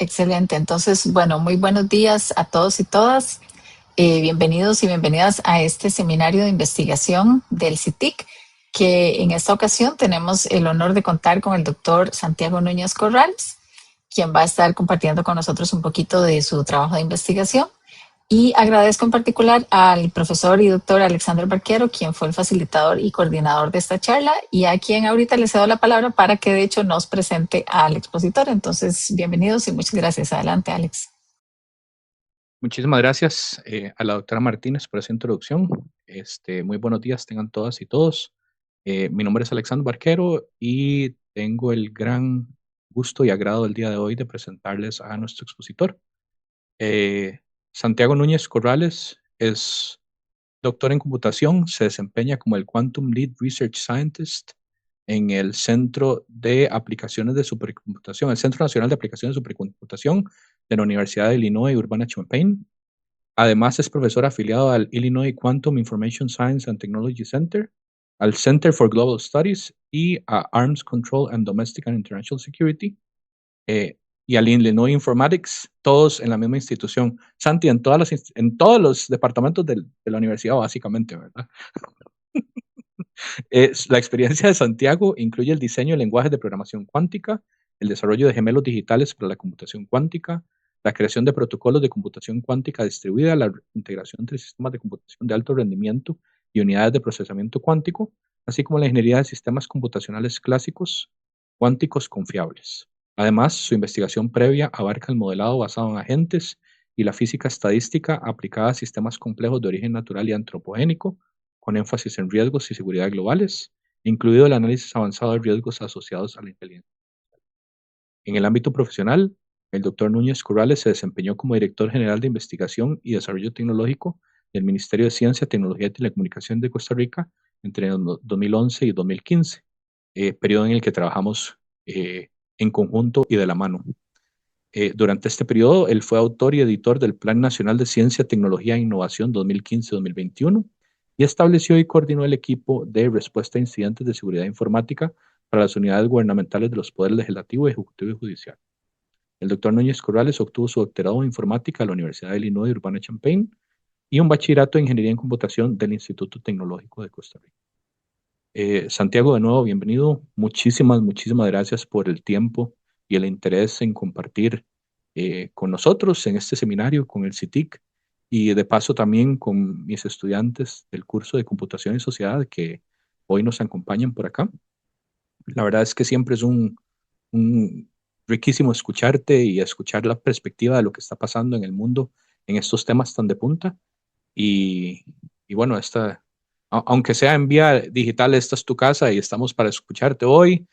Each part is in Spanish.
Excelente. Entonces, bueno, muy buenos días a todos y todas. Bienvenidos y bienvenidas a este seminario de investigación del CITIC, que en esta ocasión tenemos el honor de contar con el doctor Santiago Núñez Corrales, quien va a estar compartiendo con nosotros un poquito de su trabajo de investigación. Y agradezco en particular al profesor y doctor Alexander Barquero, quien fue el facilitador y coordinador de esta charla, y a quien ahorita le cedo la palabra para que de hecho nos presente al expositor. Entonces, bienvenidos y muchas gracias. Adelante, Alex. Muchísimas gracias a la doctora Martínez por esa introducción. Muy buenos días tengan todas y todos. Mi nombre es Alexander Barquero y tengo el gran gusto y agrado el día de hoy de presentarles a nuestro expositor. Santiago Núñez Corrales es doctor en computación, se desempeña como el Quantum Lead Research Scientist en el Centro de Aplicaciones de Supercomputación, el Centro Nacional de Aplicaciones de Supercomputación de la Universidad de Illinois Urbana-Champaign. Además, es profesor afiliado al Illinois Quantum Information Science and Technology Center, al Center for Global Studies y a Arms Control and Domestic and International Security, y al Illinois Informatics, todos en la misma institución. Santi, en todos los departamentos de la universidad, básicamente, ¿verdad? La experiencia de Santiago incluye el diseño de lenguajes de programación cuántica, el desarrollo de gemelos digitales para la computación cuántica, la creación de protocolos de computación cuántica distribuida, la integración entre sistemas de computación de alto rendimiento y unidades de procesamiento cuántico, así como la ingeniería de sistemas computacionales clásicos cuánticos confiables. Además, su investigación previa abarca el modelado basado en agentes y la física estadística aplicada a sistemas complejos de origen natural y antropogénico, con énfasis en riesgos y seguridad globales, incluido el análisis avanzado de riesgos asociados a la inteligencia. En el ámbito profesional, el doctor Núñez Corrales se desempeñó como director general de investigación y desarrollo tecnológico del Ministerio de Ciencia, Tecnología y Telecomunicación de Costa Rica entre 2011 y 2015, periodo en el que trabajamos en conjunto y de la mano. Durante este periodo, él fue autor y editor del Plan Nacional de Ciencia, Tecnología e Innovación 2015-2021 y estableció y coordinó el equipo de respuesta a incidentes de seguridad informática para las unidades gubernamentales de los poderes legislativo, ejecutivo y judicial. El doctor Núñez Corrales obtuvo su doctorado en informática de la Universidad de Illinois Urbana-Champaign y un bachillerato en ingeniería en computación del Instituto Tecnológico de Costa Rica. Santiago, de nuevo, bienvenido. Muchísimas gracias por el tiempo y el interés en compartir con nosotros en este seminario con el CITIC y de paso también con mis estudiantes del curso de Computación y Sociedad que hoy nos acompañan por acá. La verdad es que siempre es un riquísimo escucharte y escuchar la perspectiva de lo que está pasando en el mundo en estos temas tan de punta. Y, y bueno, aunque sea en vía digital, esta es tu casa y estamos para escucharte hoy.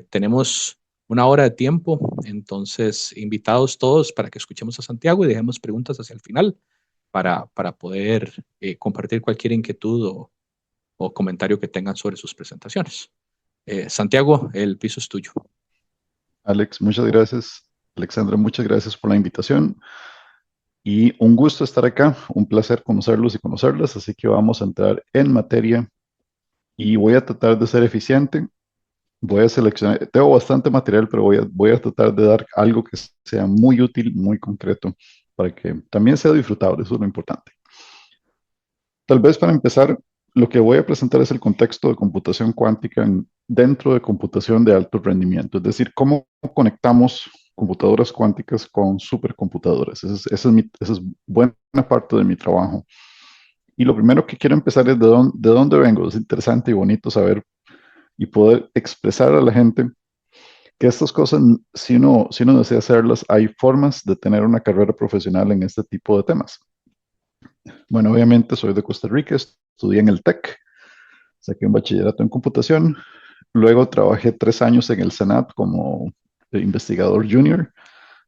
Tenemos una hora de tiempo, entonces invitados todos para que escuchemos a Santiago y dejemos preguntas hacia el final para poder compartir cualquier inquietud o comentario que tengan sobre sus presentaciones. Santiago, el piso es tuyo. Alex, muchas gracias. Alexandra, muchas gracias por la invitación. Y un gusto estar acá, un placer conocerlos y conocerlas, así que vamos a entrar en materia y voy a tratar de ser eficiente. Voy a seleccionar, tengo bastante material, pero voy a tratar de dar algo que sea muy útil, muy concreto, para que también sea disfrutable, eso es lo importante. Tal vez para empezar, lo que voy a presentar es el contexto de computación cuántica dentro de computación de alto rendimiento, es decir, cómo conectamos computadoras cuánticas con supercomputadoras. Esa es buena parte de mi trabajo. Y lo primero que quiero empezar es de dónde vengo. Es interesante y bonito saber y poder expresar a la gente que estas cosas, si uno desea hacerlas, hay formas de tener una carrera profesional en este tipo de temas. Bueno, obviamente soy de Costa Rica, estudié en el TEC, saqué un bachillerato en computación, luego trabajé 3 años en el Senat como investigador junior.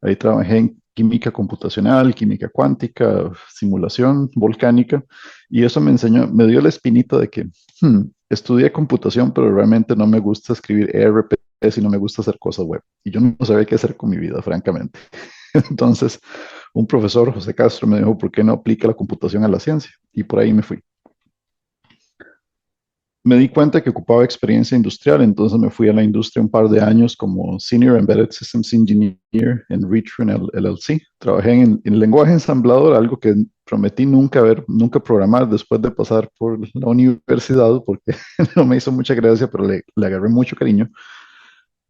Ahí trabajé en química computacional, química cuántica, simulación volcánica, y eso me dio la espinita de que estudié computación, pero realmente no me gusta escribir ERPs y no me gusta hacer cosas web. Y yo no sabía qué hacer con mi vida, francamente. Entonces, un profesor, José Castro, me dijo, ¿por qué no aplica la computación a la ciencia? Y por ahí me fui. me di cuenta que ocupaba experiencia industrial, entonces me fui a la industria un par de años como Senior Embedded Systems Engineer en Retrun LLC. Trabajé en lenguaje ensamblador, algo que prometí nunca programar después de pasar por la universidad, porque no me hizo mucha gracia, pero le agarré mucho cariño.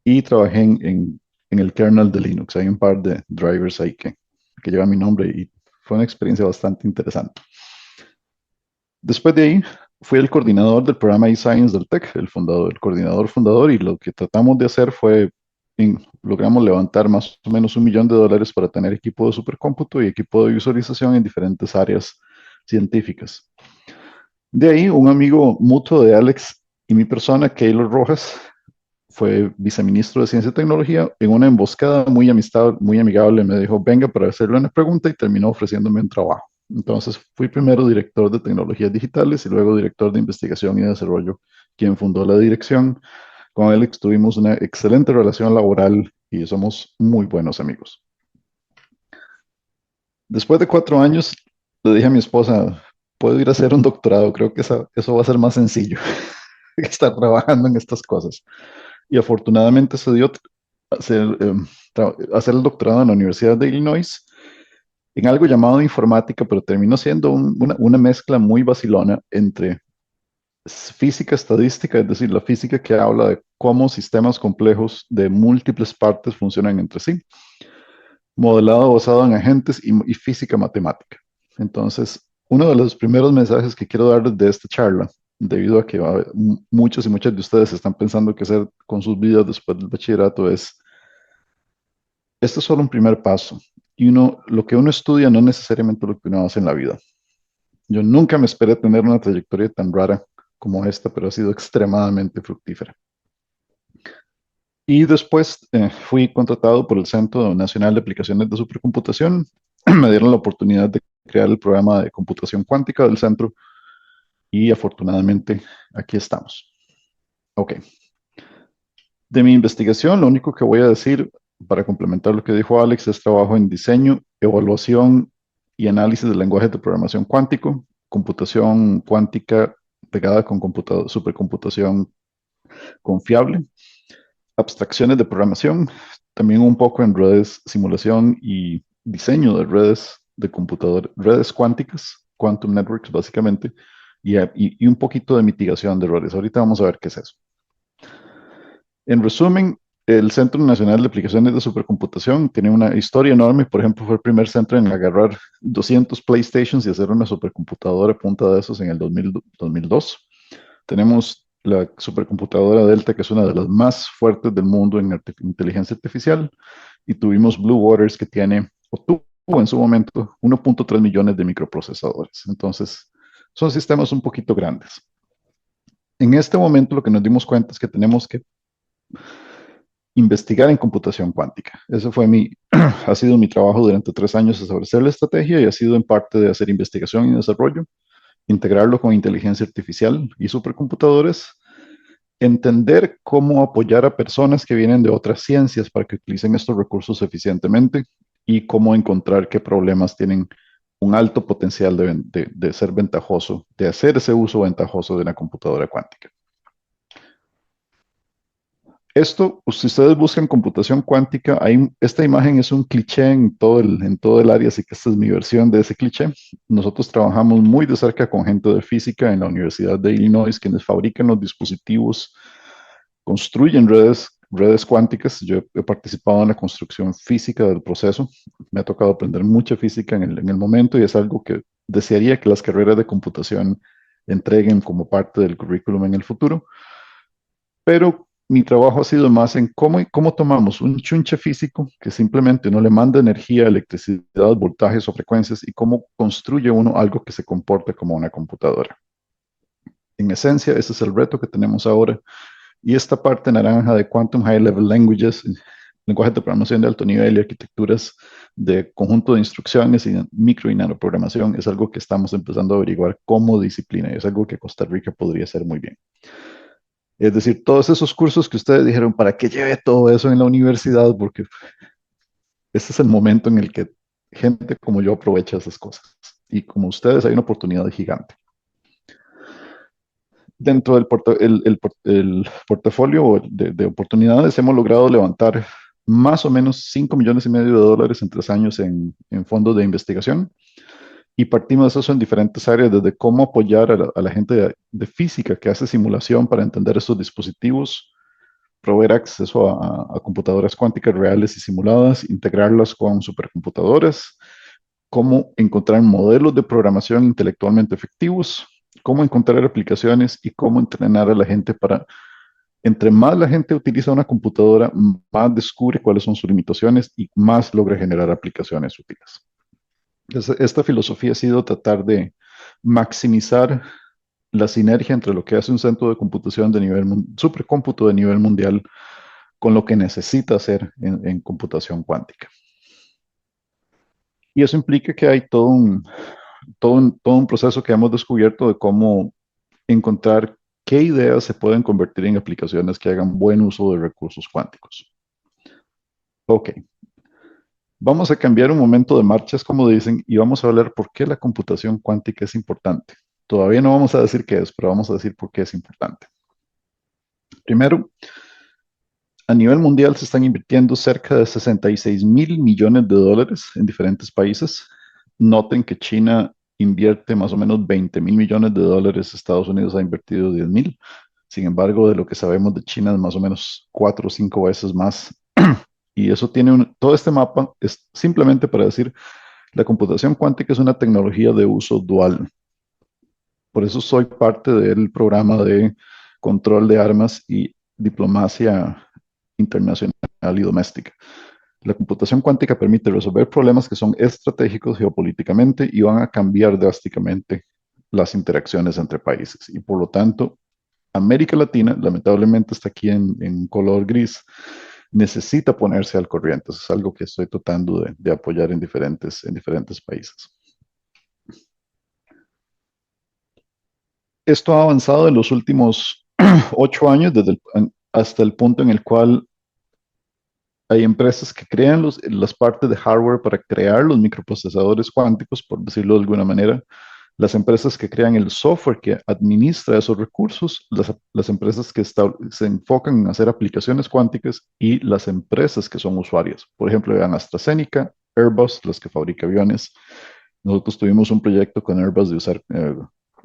Y trabajé en el kernel de Linux. Hay un par de drivers ahí que llevan mi nombre y fue una experiencia bastante interesante. Después de ahí, fui el coordinador del programa eScience del TEC, el coordinador fundador, y lo que tratamos de hacer fue, logramos levantar más o menos $1 millón para tener equipo de supercómputo y equipo de visualización en diferentes áreas científicas. De ahí, un amigo mutuo de Alex y mi persona, Keylor Rojas, fue viceministro de Ciencia y Tecnología. En una emboscada muy amigable me dijo, venga para hacerle una pregunta y terminó ofreciéndome un trabajo. Entonces fui primero director de tecnologías digitales y luego director de investigación y desarrollo, quien fundó la dirección. Con él tuvimos una excelente relación laboral y somos muy buenos amigos. Después de 4 años, le dije a mi esposa, puedo ir a hacer un doctorado, creo que eso va a ser más sencillo que estar trabajando en estas cosas. Y afortunadamente se dio hacer, hacer el doctorado en la Universidad de Illinois en algo llamado informática, pero terminó siendo una mezcla muy vacilona entre física estadística, es decir, la física que habla de cómo sistemas complejos de múltiples partes funcionan entre sí, modelado basado en agentes y física matemática. Entonces, uno de los primeros mensajes que quiero darles de esta charla, debido a que muchos y muchas de ustedes están pensando qué hacer con sus vidas después del bachillerato, es, esto es solo un primer paso. Y lo que uno estudia no es necesariamente lo que uno hace en la vida. Yo nunca me esperé tener una trayectoria tan rara como esta, pero ha sido extremadamente fructífera. Y después fui contratado por el Centro Nacional de Aplicaciones de Supercomputación. Me dieron la oportunidad de crear el programa de computación cuántica del centro y afortunadamente aquí estamos. Ok. De mi investigación, lo único que voy a decir para complementar lo que dijo Alex es trabajo en diseño, evaluación y análisis del lenguaje de programación cuántico, computación cuántica pegada con supercomputación confiable, abstracciones de programación, también un poco en redes, simulación y diseño de redes de computador, redes cuánticas, quantum networks básicamente, y un poquito de mitigación de errores. Ahorita vamos a ver qué es eso. En resumen, el Centro Nacional de Aplicaciones de Supercomputación tiene una historia enorme. Por ejemplo, fue el primer centro en agarrar 200 PlayStations y hacer una supercomputadora a punta de esos en el 2002. Tenemos la supercomputadora Delta, que es una de las más fuertes del mundo en inteligencia artificial. Y tuvimos Blue Waters, que tiene, o tuvo en su momento, 1.3 millones de microprocesadores. Entonces, son sistemas un poquito grandes. En este momento lo que nos dimos cuenta es que tenemos que investigar en computación cuántica. Ese fue ha sido mi trabajo durante 3 años, establecer la estrategia y ha sido en parte de hacer investigación y desarrollo, integrarlo con inteligencia artificial y supercomputadores, entender cómo apoyar a personas que vienen de otras ciencias para que utilicen estos recursos eficientemente y cómo encontrar qué problemas tienen un alto potencial de ser ventajoso, de hacer ese uso ventajoso de una computadora cuántica. Esto, si ustedes buscan computación cuántica, esta imagen es un cliché en todo el área, así que esta es mi versión de ese cliché. Nosotros trabajamos muy de cerca con gente de física en la Universidad de Illinois, quienes fabrican los dispositivos, construyen redes cuánticas. Yo he participado en la construcción física del proceso. Me ha tocado aprender mucha física en el momento y es algo que desearía que las carreras de computación entreguen como parte del currículum en el futuro. Pero mi trabajo ha sido más en cómo tomamos un chunche físico que simplemente uno le manda energía, electricidad, voltajes o frecuencias y cómo construye uno algo que se comporte como una computadora. En esencia, ese es el reto que tenemos ahora. Y esta parte naranja de Quantum High Level Languages, lenguajes de programación de alto nivel y arquitecturas de conjunto de instrucciones y micro y nanoprogramación, es algo que estamos empezando a averiguar como disciplina y es algo que Costa Rica podría hacer muy bien. Es decir, todos esos cursos que ustedes dijeron, ¿para qué lleve todo eso en la universidad? Porque este es el momento en el que gente como yo aprovecha esas cosas. Y como ustedes hay una oportunidad gigante. Dentro del el portafolio de oportunidades hemos logrado levantar más o menos 5,5 millones en 3 años en fondos de investigación y partimos de eso en diferentes áreas, desde cómo apoyar a la gente de física que hace simulación para entender estos dispositivos, proveer acceso a computadoras cuánticas reales y simuladas, integrarlas con supercomputadoras, cómo encontrar modelos de programación intelectualmente efectivos, cómo encontrar aplicaciones y cómo entrenar a la gente para, entre más la gente utiliza una computadora, más descubre cuáles son sus limitaciones y más logra generar aplicaciones útiles. Entonces, esta filosofía ha sido tratar de maximizar la sinergia entre lo que hace un centro de computación de nivel, supercómputo de nivel mundial con lo que necesita hacer en computación cuántica. Y eso implica que hay todo un proceso que hemos descubierto de cómo encontrar qué ideas se pueden convertir en aplicaciones que hagan buen uso de recursos cuánticos. Ok, vamos a cambiar un momento de marchas, como dicen, y vamos a hablar por qué la computación cuántica es importante. Todavía no vamos a decir qué es, pero vamos a decir por qué es importante. Primero, a nivel mundial se están invirtiendo cerca de 66 mil millones de dólares en diferentes países. Noten que China invierte más o menos 20 mil millones de dólares, Estados Unidos ha invertido 10 mil. Sin embargo, de lo que sabemos de China es más o menos 4 o 5 veces más. Y eso tiene todo este mapa es simplemente para decir, la computación cuántica es una tecnología de uso dual. Por eso soy parte del programa de control de armas y diplomacia internacional y doméstica. La computación cuántica permite resolver problemas que son estratégicos geopolíticamente y van a cambiar drásticamente las interacciones entre países. Y por lo tanto, América Latina, lamentablemente está aquí en color gris, necesita ponerse al corriente. Eso es algo que estoy tratando de apoyar en diferentes países. Esto ha avanzado en los últimos 8 años hasta el punto en el cual hay empresas que crean las partes de hardware para crear los microprocesadores cuánticos, por decirlo de alguna manera, las empresas que crean el software que administra esos recursos, las empresas que se enfocan en hacer aplicaciones cuánticas y las empresas que son usuarias. Por ejemplo, vean AstraZeneca, Airbus, las que fabrica aviones. Nosotros tuvimos un proyecto con Airbus de usar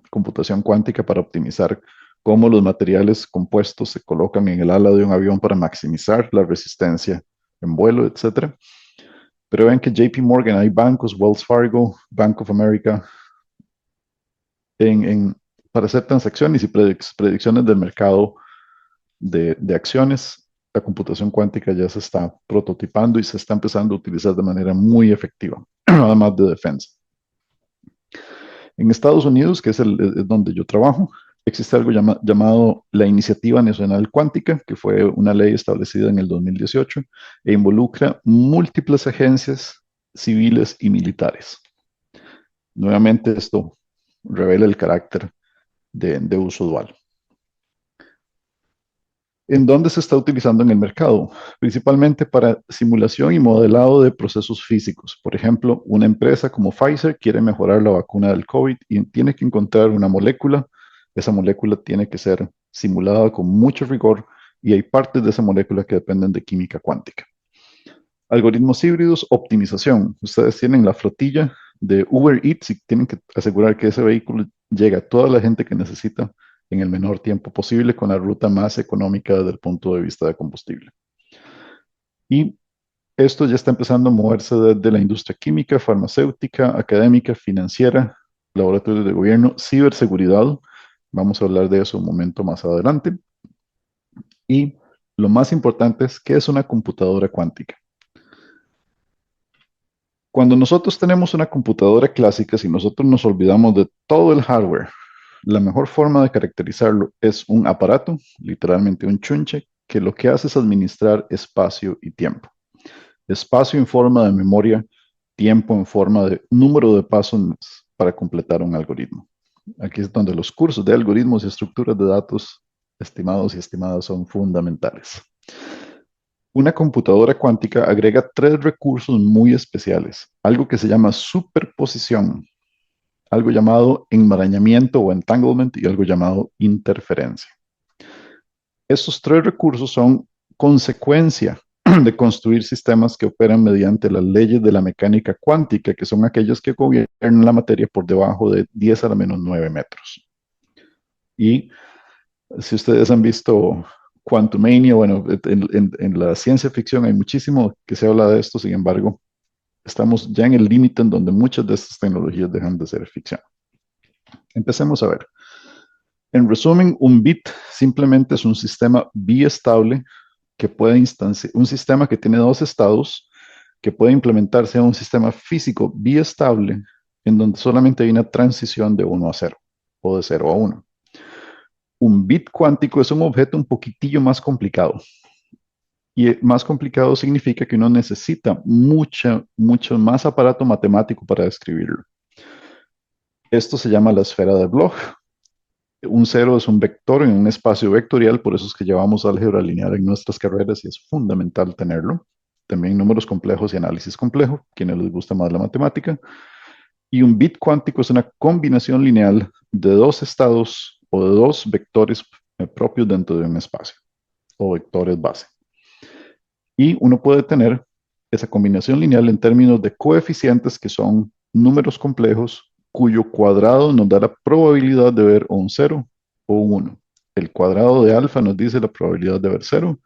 computación cuántica para optimizar cómo los materiales compuestos se colocan en el ala de un avión para maximizar la resistencia en vuelo, etcétera. Pero ven que JP Morgan, hay bancos, Wells Fargo, Bank of America, para hacer transacciones y predicciones del mercado de acciones. La computación cuántica ya se está prototipando y se está empezando a utilizar de manera muy efectiva, además de defensa. En Estados Unidos, que es donde yo trabajo, existe algo llamado la Iniciativa Nacional Cuántica, que fue una ley establecida en el 2018 e involucra múltiples agencias civiles y militares. Nuevamente, esto revela el carácter de uso dual. ¿En dónde se está utilizando en el mercado? Principalmente para simulación y modelado de procesos físicos. Por ejemplo, una empresa como Pfizer quiere mejorar la vacuna del COVID y tiene que encontrar una molécula. Esa molécula tiene que ser simulada con mucho rigor y hay partes de esa molécula que dependen de química cuántica. Algoritmos híbridos, optimización. Ustedes tienen la flotilla de Uber Eats y tienen que asegurar que ese vehículo llegue a toda la gente que necesita en el menor tiempo posible con la ruta más económica desde el punto de vista de combustible. Y esto ya está empezando a moverse desde la industria química, farmacéutica, académica, financiera, laboratorios de gobierno, ciberseguridad. Vamos a hablar de eso un momento más adelante. Y lo más importante es, ¿qué es una computadora cuántica? Cuando nosotros tenemos una computadora clásica, si nosotros nos olvidamos de todo el hardware, la mejor forma de caracterizarlo es un aparato, literalmente un chunche, que lo que hace es administrar espacio y tiempo. Espacio en forma de memoria, tiempo en forma de número de pasos para completar un algoritmo. Aquí es donde los cursos de algoritmos y estructuras de datos, estimados y estimadas, son fundamentales. Una computadora cuántica agrega 3 recursos muy especiales, algo que se llama superposición. algo llamado enmarañamiento o entanglement y algo llamado interferencia. Estos tres recursos son consecuencia de construir sistemas que operan mediante las leyes de la mecánica cuántica, que son aquellas que gobiernan la materia por debajo de 10 a la menos 9 metros. Y si ustedes han visto Quantumania, bueno, en la ciencia ficción hay muchísimo que se habla de esto, sin embargo, estamos ya en el límite en donde muchas de estas tecnologías dejan de ser ficción. Empecemos a ver. En resumen, un bit simplemente es un sistema biestable que puede instanciar, un sistema que tiene dos estados, que puede implementarse a un sistema físico biestable en donde solamente hay una transición de 1 a 0 o de 0 a 1. Un bit cuántico es un objeto un poquitillo más complicado. Y más complicado significa que uno necesita mucho más aparato matemático para describirlo. Esto se llama la esfera de Bloch. Un 0 es un vector en un espacio vectorial, por eso es que llevamos álgebra lineal en nuestras carreras y es fundamental tenerlo. También números complejos y análisis complejo, quienes les gusta más la matemática. Y un bit cuántico es una combinación lineal de dos estados o de dos vectores propios dentro de un espacio, o vectores base. Y uno puede tener esa combinación lineal en términos de coeficientes que son números complejos cuyo cuadrado nos da la probabilidad de ver un 0 o un 1. El cuadrado de alfa nos dice la probabilidad de ver 0,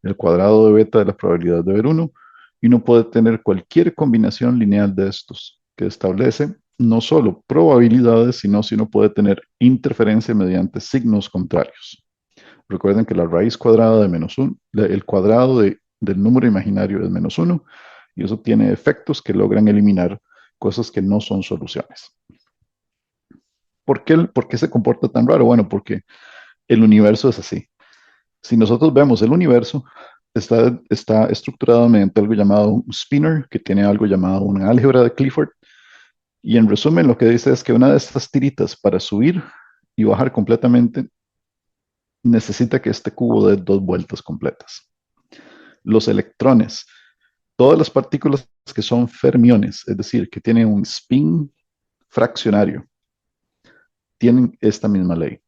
el cuadrado de beta de la probabilidad de ver 1, y uno puede tener cualquier combinación lineal de estos que establece no solo probabilidades, sino si uno puede tener interferencia mediante signos contrarios. Recuerden que la raíz cuadrada de menos 1, el cuadrado del número imaginario es menos 1, y eso tiene efectos que logran eliminar cosas que no son soluciones. ¿Por qué se comporta tan raro? Bueno, porque el universo es así. Si nosotros vemos el universo, está estructurado mediante algo llamado un spinor, que tiene algo llamado una álgebra de Clifford, y en resumen lo que dice es que una de estas tiritas para subir y bajar completamente necesita que este cubo dé 2 vueltas completas. Los electrones, todas las partículas que son fermiones, es decir, que tienen un spin fraccionario, tienen esta misma ley.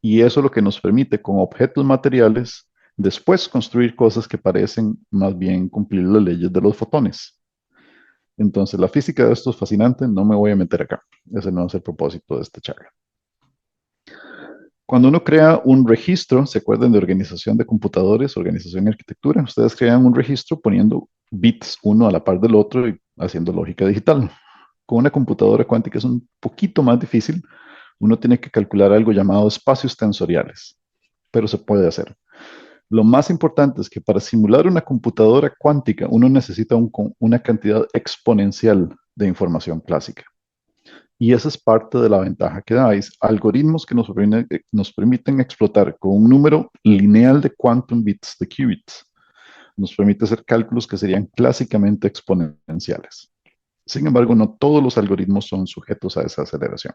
Y eso es lo que nos permite con objetos materiales después construir cosas que parecen más bien cumplir las leyes de los fotones. Entonces, la física de esto es fascinante, no me voy a meter acá. Ese no es el propósito de esta charla. Cuando uno crea un registro, ¿se acuerdan de organización de computadores, organización de arquitectura? Ustedes crean un registro poniendo bits uno a la par del otro y haciendo lógica digital. Con una computadora cuántica es un poquito más difícil. Uno tiene que calcular algo llamado espacios tensoriales, pero se puede hacer. Lo más importante es que para simular una computadora cuántica, uno necesita una cantidad exponencial de información clásica. Y esa es parte de la ventaja que da. Es algoritmos que nos permiten explotar con un número lineal de quantum bits, de qubits. Nos permite hacer cálculos que serían clásicamente exponenciales. Sin embargo, no todos los algoritmos son sujetos a esa aceleración.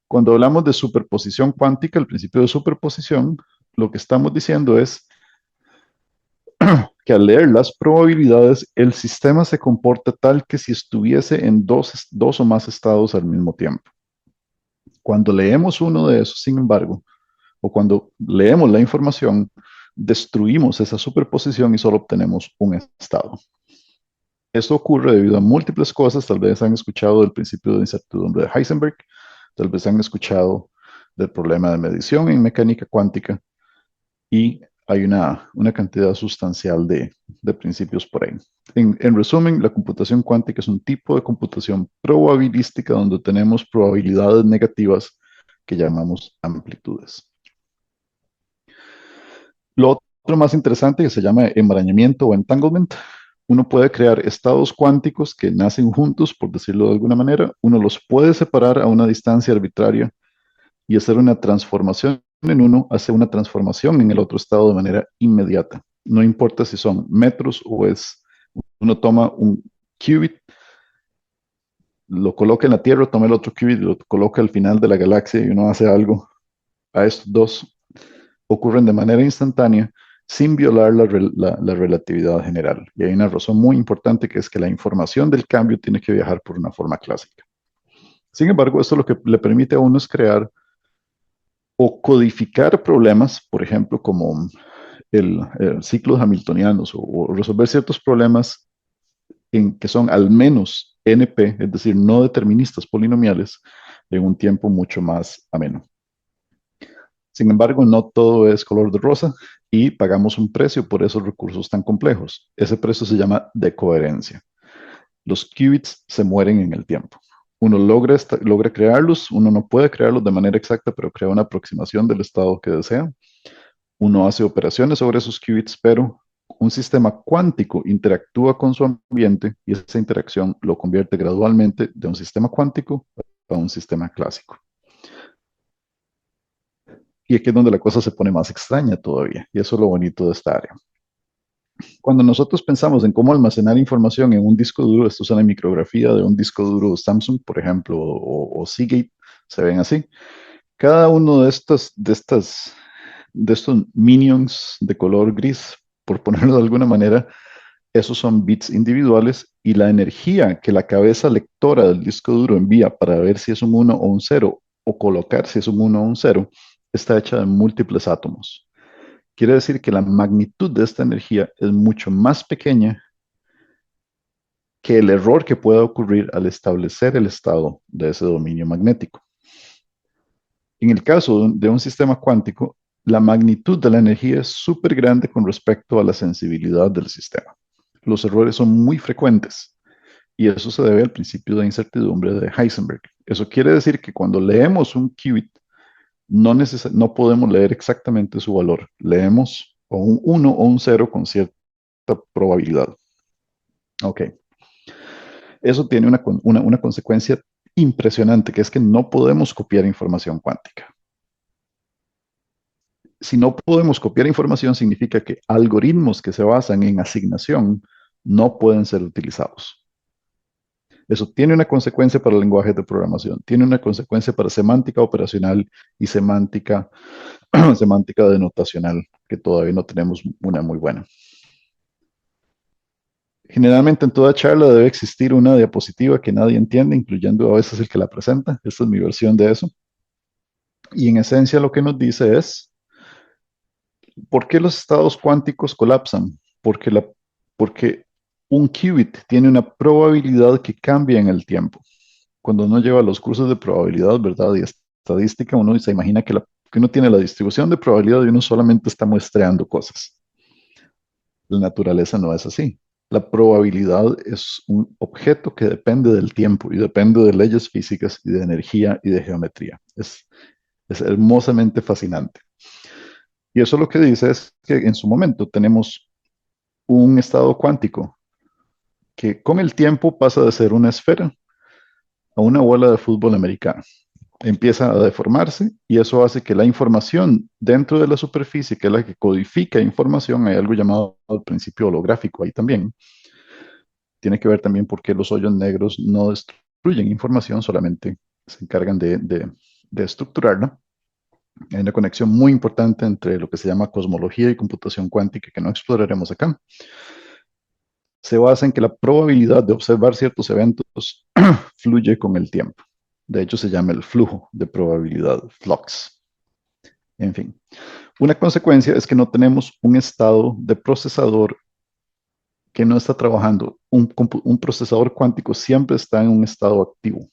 Cuando hablamos de superposición cuántica, el principio de superposición, lo que estamos diciendo es que al leer las probabilidades, el sistema se comporta tal que si estuviese en dos o más estados al mismo tiempo. Cuando leemos uno de esos, sin embargo, o cuando leemos la información, destruimos esa superposición y solo obtenemos un estado. Esto ocurre debido a múltiples cosas. Tal vez han escuchado del principio de incertidumbre de Heisenberg, tal vez han escuchado del problema de medición en mecánica cuántica, y hay una cantidad sustancial de principios por ahí. En resumen, la computación cuántica es un tipo de computación probabilística donde tenemos probabilidades negativas que llamamos amplitudes. Lo otro más interesante que se llama enmarañamiento o entanglement. Uno puede crear estados cuánticos que nacen juntos, por decirlo de alguna manera. Uno los puede separar a una distancia arbitraria y hacer una transformación en uno, hace una transformación en el otro estado de manera inmediata. No importa si son metros o uno toma un qubit, lo coloca en la Tierra, toma el otro qubit y lo coloca al final de la galaxia y uno hace algo. A estos dos ocurren de manera instantánea sin violar la relatividad general. Y hay una razón muy importante que es que la información del cambio tiene que viajar por una forma clásica. Sin embargo, esto lo que le permite a uno es crear o codificar problemas, por ejemplo, como el ciclos hamiltonianos o resolver ciertos problemas en que son al menos NP, es decir, no deterministas polinomiales, en un tiempo mucho más ameno. Sin embargo, no todo es color de rosa y pagamos un precio por esos recursos tan complejos. Ese precio se llama decoherencia. Los qubits se mueren en el tiempo. Uno logra crearlos, uno no puede crearlos de manera exacta, pero crea una aproximación del estado que desea. Uno hace operaciones sobre esos qubits, pero un sistema cuántico interactúa con su ambiente y esa interacción lo convierte gradualmente de un sistema cuántico a un sistema clásico. Y aquí es donde la cosa se pone más extraña todavía, y eso es lo bonito de esta área. Cuando nosotros pensamos en cómo almacenar información en un disco duro, esto es una micrografía de un disco duro Samsung, por ejemplo, o Seagate, se ven así. Cada uno de estos minions de color gris, por ponerlo de alguna manera, esos son bits individuales y la energía que la cabeza lectora del disco duro envía para ver si es un 1 o un 0 o colocar si es un 1 o un 0 está hecha de múltiples átomos. Quiere decir que la magnitud de esta energía es mucho más pequeña que el error que pueda ocurrir al establecer el estado de ese dominio magnético. En el caso de un sistema cuántico, la magnitud de la energía es súper grande con respecto a la sensibilidad del sistema. Los errores son muy frecuentes y eso se debe al principio de incertidumbre de Heisenberg. Eso quiere decir que cuando leemos un qubit, no podemos leer exactamente su valor. Leemos o un 1 o un 0 con cierta probabilidad. Ok. Eso tiene una consecuencia impresionante, que es que no podemos copiar información cuántica. Si no podemos copiar información, significa que algoritmos que se basan en asignación no pueden ser utilizados. Eso tiene una consecuencia para el lenguaje de programación, tiene una consecuencia para semántica operacional y semántica denotacional, que todavía no tenemos una muy buena. Generalmente en toda charla debe existir una diapositiva que nadie entiende, incluyendo a veces el que la presenta. Esta es mi versión de eso. Y en esencia lo que nos dice es, ¿por qué los estados cuánticos colapsan? Porque un qubit tiene una probabilidad que cambia en el tiempo. Cuando uno lleva los cursos de probabilidad, ¿verdad? Y estadística, uno se imagina que uno tiene la distribución de probabilidad y uno solamente está muestreando cosas. La naturaleza no es así. La probabilidad es un objeto que depende del tiempo y depende de leyes físicas y de energía y de geometría. Es hermosamente fascinante. Y eso lo que dice es que en su momento tenemos un estado cuántico que con el tiempo pasa de ser una esfera a una bola de fútbol americano. Empieza a deformarse y eso hace que la información dentro de la superficie, que es la que codifica información, hay algo llamado el principio holográfico ahí también. Tiene que ver también por qué los hoyos negros no destruyen información, solamente se encargan de estructurarla. Hay una conexión muy importante entre lo que se llama cosmología y computación cuántica que no exploraremos acá. Se basa en que la probabilidad de observar ciertos eventos fluye con el tiempo. De hecho, se llama el flujo de probabilidad, flux. En fin, una consecuencia es que no tenemos un estado de procesador que no está trabajando. Un procesador cuántico siempre está en un estado activo.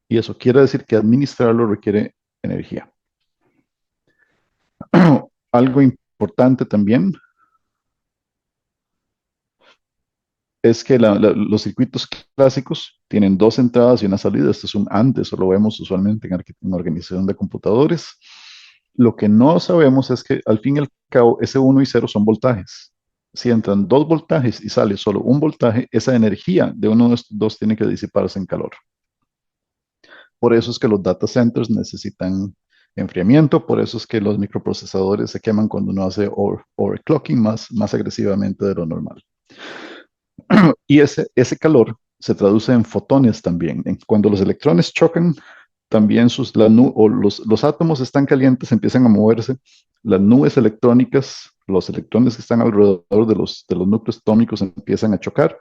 Y eso quiere decir que administrarlo requiere energía. Algo importante también es que los circuitos clásicos tienen dos entradas y una salida. Esto es un AND, eso lo vemos usualmente en organización de computadores. Lo que no sabemos es que al fin y al cabo ese 1 y 0 son voltajes. Si entran dos voltajes y sale solo un voltaje, esa energía de uno de estos dos tiene que disiparse en calor. Por eso es que los data centers necesitan enfriamiento, por eso es que los microprocesadores se queman cuando uno hace overclocking más agresivamente de lo normal. Y ese calor se traduce en fotones también. Cuando los electrones chocan, también los átomos están calientes, empiezan a moverse, las nubes electrónicas, los electrones que están alrededor de los núcleos atómicos empiezan a chocar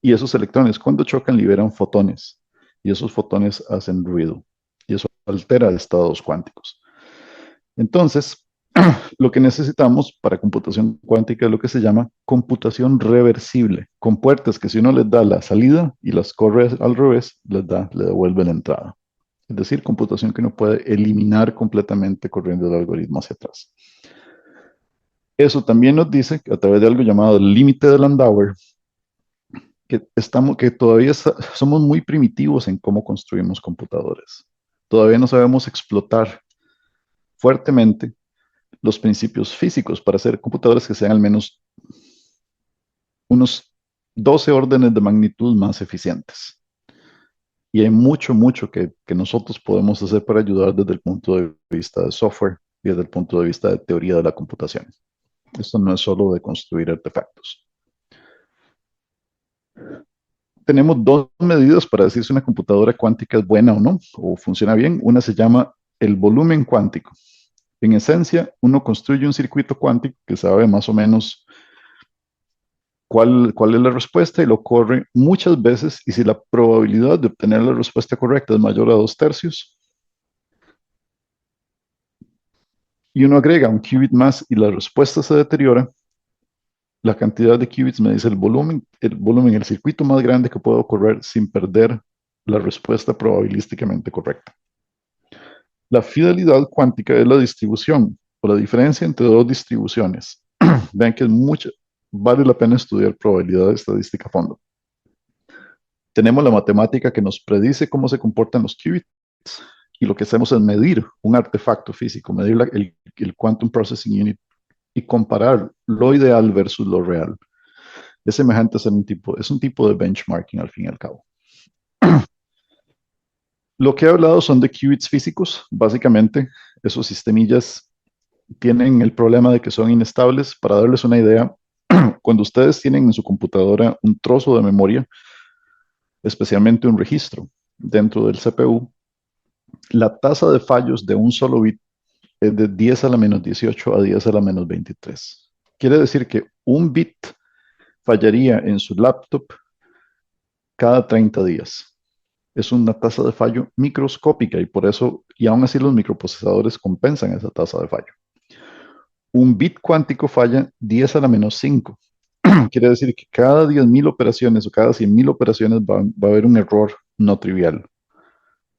y esos electrones cuando chocan liberan fotones. y esos fotones hacen ruido y eso altera estados cuánticos. Entonces, lo que necesitamos para computación cuántica es lo que se llama computación reversible, con puertas que si uno les da la salida y las corre al revés, le devuelve la entrada. Es decir, computación que uno puede eliminar completamente corriendo el algoritmo hacia atrás. Eso también nos dice, a través de algo llamado el límite de Landauer, que todavía somos muy primitivos en cómo construimos computadores. Todavía no sabemos explotar fuertemente los principios físicos para hacer computadores que sean al menos unos 12 órdenes de magnitud más eficientes. Y hay mucho, mucho que nosotros podemos hacer para ayudar desde el punto de vista de software y desde el punto de vista de teoría de la computación. Esto no es solo de construir artefactos. Tenemos dos medidas para decir si una computadora cuántica es buena o no, o funciona bien. Una se llama el volumen cuántico. En esencia, uno construye un circuito cuántico que sabe más o menos cuál es la respuesta y lo corre muchas veces, y si la probabilidad de obtener la respuesta correcta es mayor a 2/3, y uno agrega un qubit más y la respuesta se deteriora, la cantidad de qubits me dice el circuito más grande que puedo correr sin perder la respuesta probabilísticamente correcta. La fidelidad cuántica es la distribución o la diferencia entre dos distribuciones. Vean que vale la pena estudiar probabilidad estadística a fondo. Tenemos la matemática que nos predice cómo se comportan los qubits y lo que hacemos es medir un artefacto físico, medir el Quantum Processing Unit y comparar lo ideal versus lo real. Es semejante a ser un tipo de benchmarking al fin y al cabo. Lo que he hablado son de qubits físicos. Básicamente, esos sistemillas tienen el problema de que son inestables. Para darles una idea, cuando ustedes tienen en su computadora un trozo de memoria, especialmente un registro dentro del CPU, la tasa de fallos de un solo bit es de 10 a la menos 18 a 10 a la menos 23. Quiere decir que un bit fallaría en su laptop cada 30 días. Es una tasa de fallo microscópica y aún así los microprocesadores compensan esa tasa de fallo. Un bit cuántico falla 10 a la menos 5. Quiere decir que cada 10.000 operaciones o cada 100.000 operaciones va a haber un error no trivial.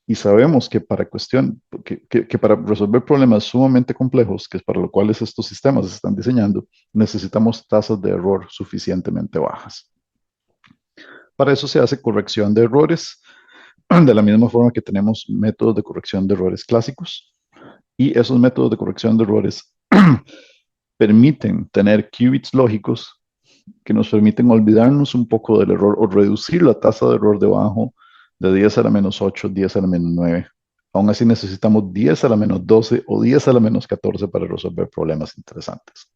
Y sabemos que para resolver problemas sumamente complejos, que es para lo cual estos sistemas se están diseñando, necesitamos tasas de error suficientemente bajas. Para eso se hace corrección de errores, de la misma forma que tenemos métodos de corrección de errores clásicos. Y esos métodos de corrección de errores permiten tener qubits lógicos que nos permiten olvidarnos un poco del error o reducir la tasa de error debajo de 10 a la menos 8, 10 a la menos 9. Aún así necesitamos 10 a la menos 12 o 10 a la menos 14 para resolver problemas interesantes.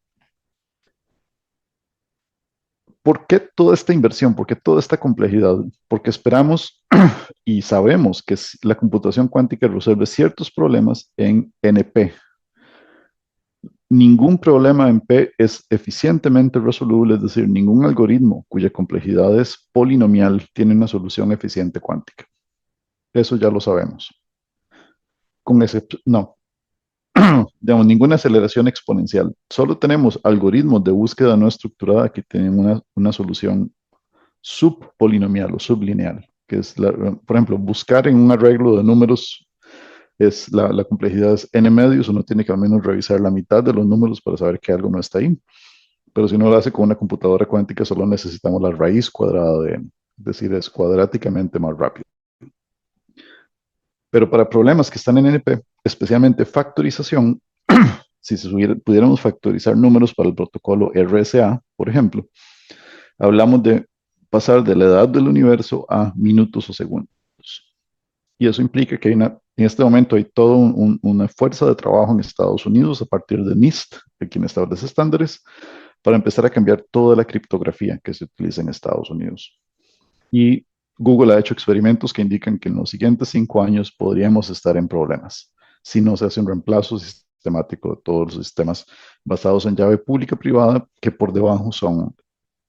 ¿Por qué toda esta inversión? ¿Por qué toda esta complejidad? Porque esperamos y sabemos que la computación cuántica resuelve ciertos problemas en NP. Ningún problema en P es eficientemente resoluble, es decir, ningún algoritmo cuya complejidad es polinomial tiene una solución eficiente cuántica. Eso ya lo sabemos. No, digamos, ninguna aceleración exponencial. Solo tenemos algoritmos de búsqueda no estructurada que tienen una solución subpolinomial o sublineal, que es, por ejemplo, buscar en un arreglo de números la complejidad es n medios, uno tiene que al menos revisar la mitad de los números para saber que algo no está ahí. Pero si uno lo hace con una computadora cuántica, solo necesitamos la raíz cuadrada de n, es decir, es cuadráticamente más rápido. Pero para problemas que están en NP, especialmente factorización, si pudiéramos factorizar números para el protocolo RSA, por ejemplo, hablamos de pasar de la edad del universo a minutos o segundos. Y eso implica que en este momento hay toda una fuerza de trabajo en Estados Unidos a partir de NIST, de quien establece estándares, para empezar a cambiar toda la criptografía que se utiliza en Estados Unidos. Y Google ha hecho experimentos que indican que en los siguientes 5 años podríamos estar en problemas si no se hace un reemplazo sistemático de todos los sistemas basados en llave pública-privada que por debajo son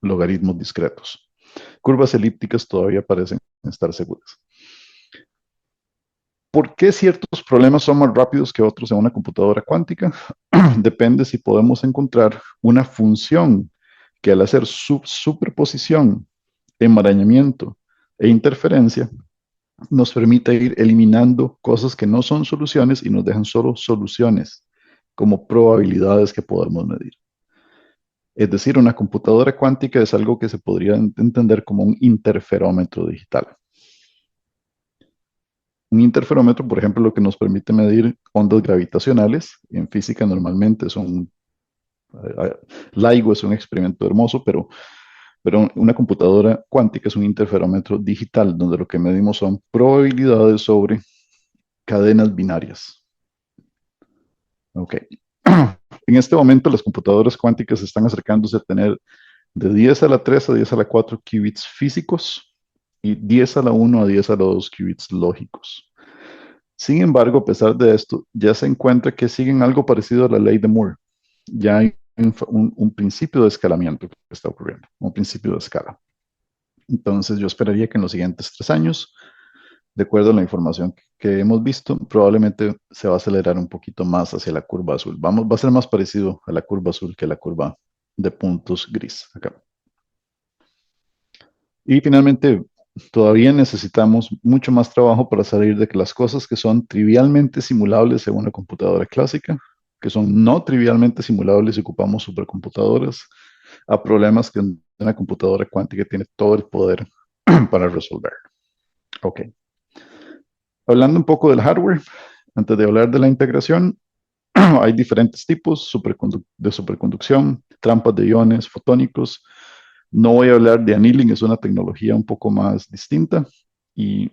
logaritmos discretos. Curvas elípticas todavía parecen estar seguras. ¿Por qué ciertos problemas son más rápidos que otros en una computadora cuántica? Depende si podemos encontrar una función que al hacer superposición, enmarañamiento e interferencia, nos permite ir eliminando cosas que no son soluciones y nos dejan solo soluciones, como probabilidades que podemos medir. Es decir, una computadora cuántica es algo que se podría entender como un interferómetro digital. Un interferómetro, por ejemplo, lo que nos permite medir ondas gravitacionales. En física normalmente son... LIGO es un experimento hermoso, pero una computadora cuántica es un interferómetro digital, donde lo que medimos son probabilidades sobre cadenas binarias. Ok. En este momento las computadoras cuánticas están acercándose a tener de 10 a la 3 a 10 a la 4 qubits físicos y 10 a la 1 a 10 a la 2 qubits lógicos. Sin embargo, a pesar de esto, ya se encuentra que siguen algo parecido a la ley de Moore. Ya hay un principio de escalamiento que está ocurriendo, un principio de escala. Entonces, yo esperaría que en los siguientes 3 años, de acuerdo a la información que hemos visto, probablemente se va a acelerar un poquito más hacia la curva azul. Va a ser más parecido a la curva azul que a la curva de puntos gris acá. Y finalmente, todavía necesitamos mucho más trabajo para salir de que las cosas que son trivialmente simulables en una computadora clásica, que son no trivialmente simulables y ocupamos supercomputadoras, a problemas que una computadora cuántica tiene todo el poder para resolver. Ok. Hablando un poco del hardware, antes de hablar de la integración, hay diferentes tipos de superconducción, trampas de iones fotónicos. No voy a hablar de annealing, es una tecnología un poco más distinta y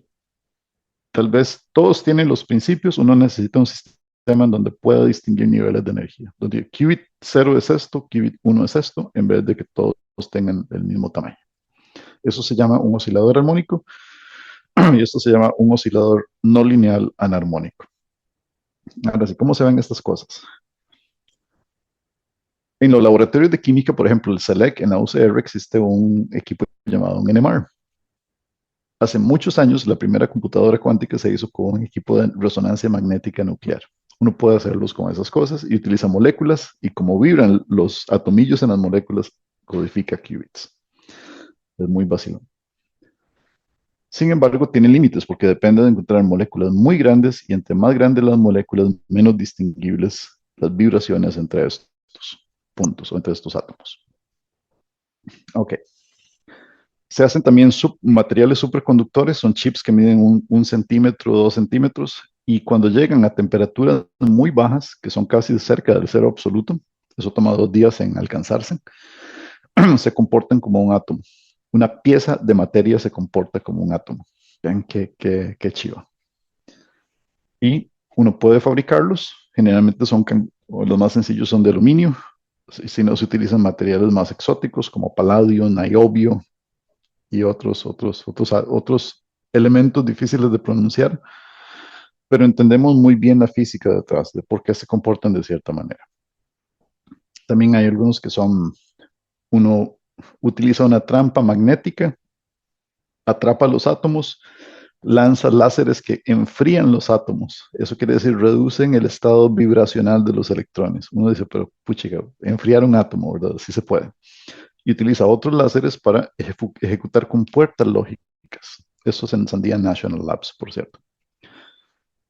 tal vez todos tienen los principios. Uno necesita un sistema en donde pueda distinguir niveles de energía, donde qubit 0 es esto, qubit 1 es esto, en vez de que todos tengan el mismo tamaño. Eso se llama un oscilador armónico y esto se llama un oscilador no lineal anarmónico. Ahora sí, ¿cómo se ven estas cosas? En los laboratorios de química, por ejemplo, el SELEC, en la UCR existe un equipo llamado un NMR. Hace muchos años, la primera computadora cuántica se hizo con un equipo de resonancia magnética nuclear. Uno puede hacerlos con esas cosas y utiliza moléculas y como vibran los atomillos en las moléculas, codifica qubits. Es muy vacilón. Sin embargo, tiene límites porque depende de encontrar moléculas muy grandes y entre más grandes las moléculas, menos distinguibles las vibraciones entre estos puntos o entre estos átomos. Ok. Se hacen también materiales superconductores, son chips que miden 1 centímetro, 2 centímetros, y cuando llegan a temperaturas muy bajas, que son casi cerca del cero absoluto, eso toma 2 días en alcanzarse, se comportan como un átomo. Una pieza de materia se comporta como un átomo. Vean qué chiva. Y uno puede fabricarlos, generalmente los más sencillos son de aluminio, si no se utilizan materiales más exóticos como paladio, niobio, y otros elementos difíciles de pronunciar, pero entendemos muy bien la física detrás de por qué se comportan de cierta manera. También hay algunos que uno utiliza una trampa magnética, atrapa los átomos, lanza láseres que enfrían los átomos. Eso quiere decir, reducen el estado vibracional de los electrones. Uno dice, pero puchica, enfriar un átomo, ¿verdad? Sí se puede. Y utiliza otros láseres para ejecutar compuertas lógicas. Eso es en Sandia National Labs, por cierto.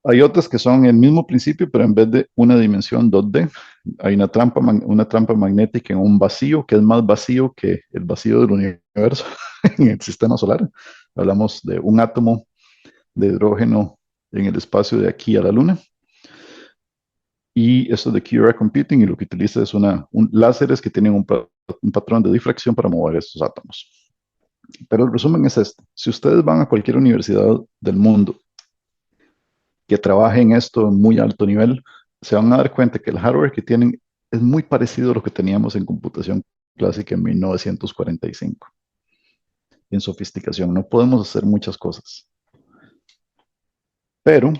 Hay otras que son el mismo principio, pero en vez de una dimensión 2D, hay una trampa magnética en un vacío que es más vacío que el vacío del universo en el sistema solar. Hablamos de un átomo de hidrógeno en el espacio de aquí a la Luna. Y esto de QRA Computing, y lo que utiliza es láseres que tienen un patrón de difracción para mover estos átomos. Pero el resumen es este. Si ustedes van a cualquier universidad del mundo que trabaje en esto en muy alto nivel, se van a dar cuenta que el hardware que tienen es muy parecido a lo que teníamos en computación clásica en 1945. En sofisticación, no podemos hacer muchas cosas. Pero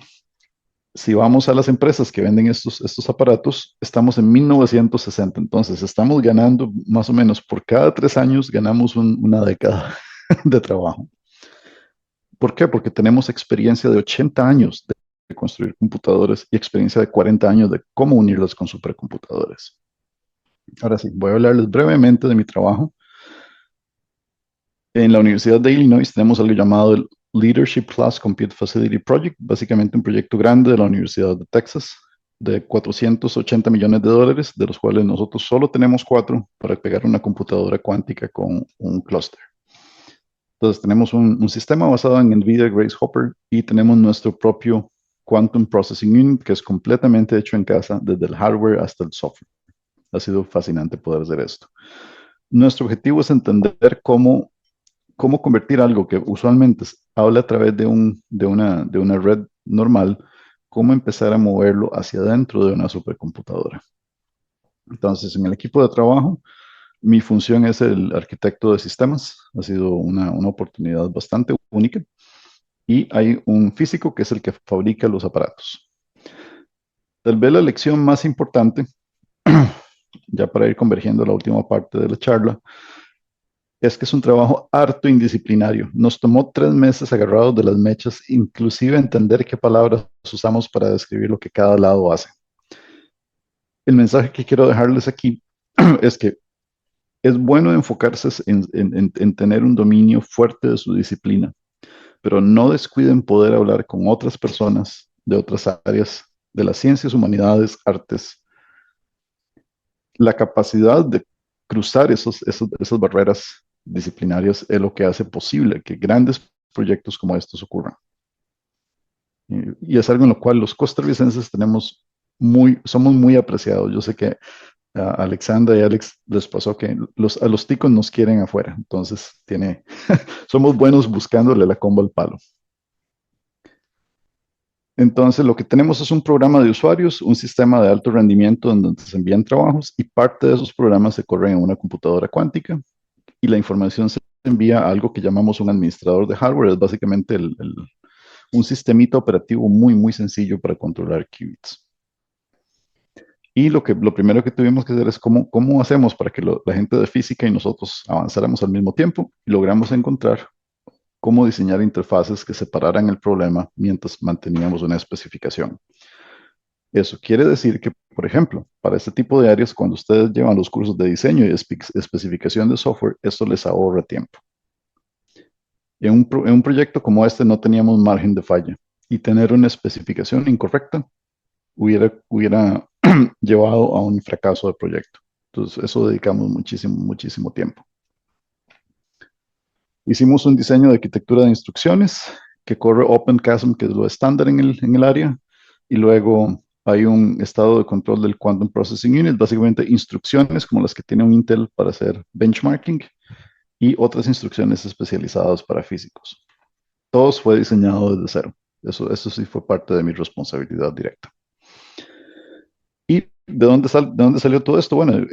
si vamos a las empresas que venden estos aparatos, estamos en 1960. Entonces, estamos ganando más o menos por cada 3 años, ganamos una década de trabajo. ¿Por qué? Porque tenemos experiencia de 80 años construir computadores y experiencia de 40 años de cómo unirlos con supercomputadores. Ahora sí, voy a hablarles brevemente de mi trabajo. En la Universidad de Illinois tenemos algo llamado el Leadership Class Compute Facility Project, básicamente un proyecto grande de la Universidad de Texas de 480 millones de dólares, de los cuales nosotros solo tenemos 4 para pegar una computadora cuántica con un clúster. Entonces tenemos un sistema basado en NVIDIA Grace Hopper y tenemos nuestro propio Quantum Processing Unit que es completamente hecho en casa, desde el hardware hasta el software. Ha sido fascinante poder hacer esto. Nuestro objetivo es entender cómo convertir algo que usualmente habla a través de una red normal, cómo empezar a moverlo hacia adentro de una supercomputadora. Entonces, en el equipo de trabajo, mi función es el arquitecto de sistemas. Ha sido una oportunidad bastante única. Y hay un físico que es el que fabrica los aparatos. Tal vez la lección más importante, ya para ir convergiendo a la última parte de la charla, es que es un trabajo harto indisciplinario. Nos tomó 3 meses agarrados de las mechas, inclusive entender qué palabras usamos para describir lo que cada lado hace. El mensaje que quiero dejarles aquí es que es bueno enfocarse en tener un dominio fuerte de su disciplina, pero no descuiden poder hablar con otras personas de otras áreas de las ciencias, humanidades, artes. La capacidad de cruzar esas barreras disciplinarias es lo que hace posible que grandes proyectos como estos ocurran. Y es algo en lo cual los costarricenses somos muy apreciados. Yo sé que a Alexandra y Alex les pasó que a los ticos nos quieren afuera, entonces somos buenos buscándole la comba al palo. Entonces, lo que tenemos es un programa de usuarios, un sistema de alto rendimiento donde se envían trabajos y parte de esos programas se corren en una computadora cuántica y la información se envía a algo que llamamos un administrador de hardware. Es básicamente un sistemita operativo muy, muy sencillo para controlar qubits. Y lo primero que tuvimos que hacer es cómo hacemos para que la gente de física y nosotros avanzáramos al mismo tiempo y logramos encontrar cómo diseñar interfaces que separaran el problema mientras manteníamos una especificación. Eso quiere decir que, por ejemplo, para este tipo de áreas, cuando ustedes llevan los cursos de diseño y especificación de software, esto les ahorra tiempo. En un proyecto como este no teníamos margen de falla y tener una especificación incorrecta hubiera llevado a un fracaso del proyecto. Entonces, eso dedicamos muchísimo, muchísimo tiempo. Hicimos un diseño de arquitectura de instrucciones que corre OpenQASM, que es lo estándar en el área, y luego hay un estado de control del Quantum Processing Unit, básicamente instrucciones como las que tiene un Intel para hacer benchmarking y otras instrucciones especializadas para físicos. Todo fue diseñado desde cero. Eso sí fue parte de mi responsabilidad directa. ¿Y de dónde salió todo esto? Bueno,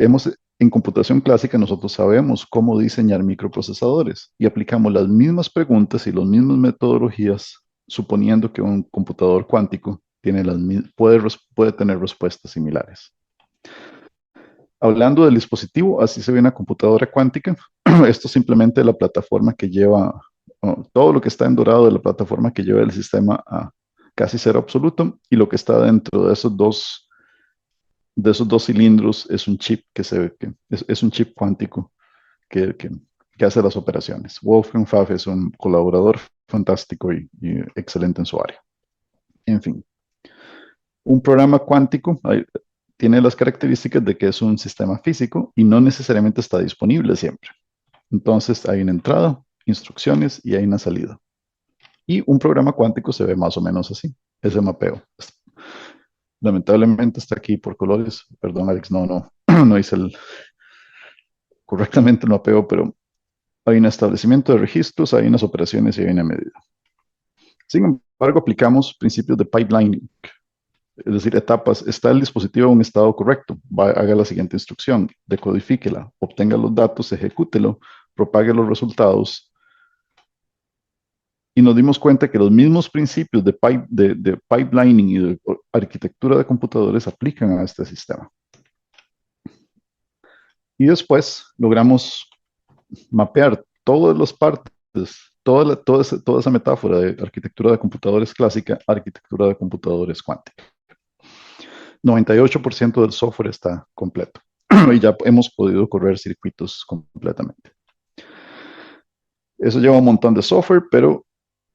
en computación clásica nosotros sabemos cómo diseñar microprocesadores y aplicamos las mismas preguntas y las mismas metodologías suponiendo que un computador cuántico puede tener respuestas similares. Hablando del dispositivo, así se ve una computadora cuántica. Esto es simplemente la plataforma que lleva, todo lo que está en dorado de la plataforma que lleva el sistema a casi cero absoluto y lo que está dentro de esos dos cilindros es un chip es un chip cuántico que hace las operaciones. Wolfgang Pfaff es un colaborador fantástico y excelente en su área. En fin, un programa cuántico tiene las características de que es un sistema físico y no necesariamente está disponible siempre. Entonces hay una entrada, instrucciones y hay una salida. Y un programa cuántico se ve más o menos así, ese mapeo. Lamentablemente está aquí por colores. Perdón, Alex, no hice correctamente el mapeo, pero hay un establecimiento de registros, hay unas operaciones y hay una medida. Sin embargo, aplicamos principios de pipelining, es decir, etapas. Está el dispositivo en un estado correcto, haga la siguiente instrucción, decodifíquela, obtenga los datos, ejecútelo, propague los resultados. Y nos dimos cuenta que los mismos principios de pipelining y de arquitectura de computadores aplican a este sistema. Y después logramos mapear todas las partes, toda esa metáfora de arquitectura de computadores clásica, arquitectura de computadores cuántica. 98% del software está completo y ya hemos podido correr circuitos completamente. Eso lleva un montón de software, pero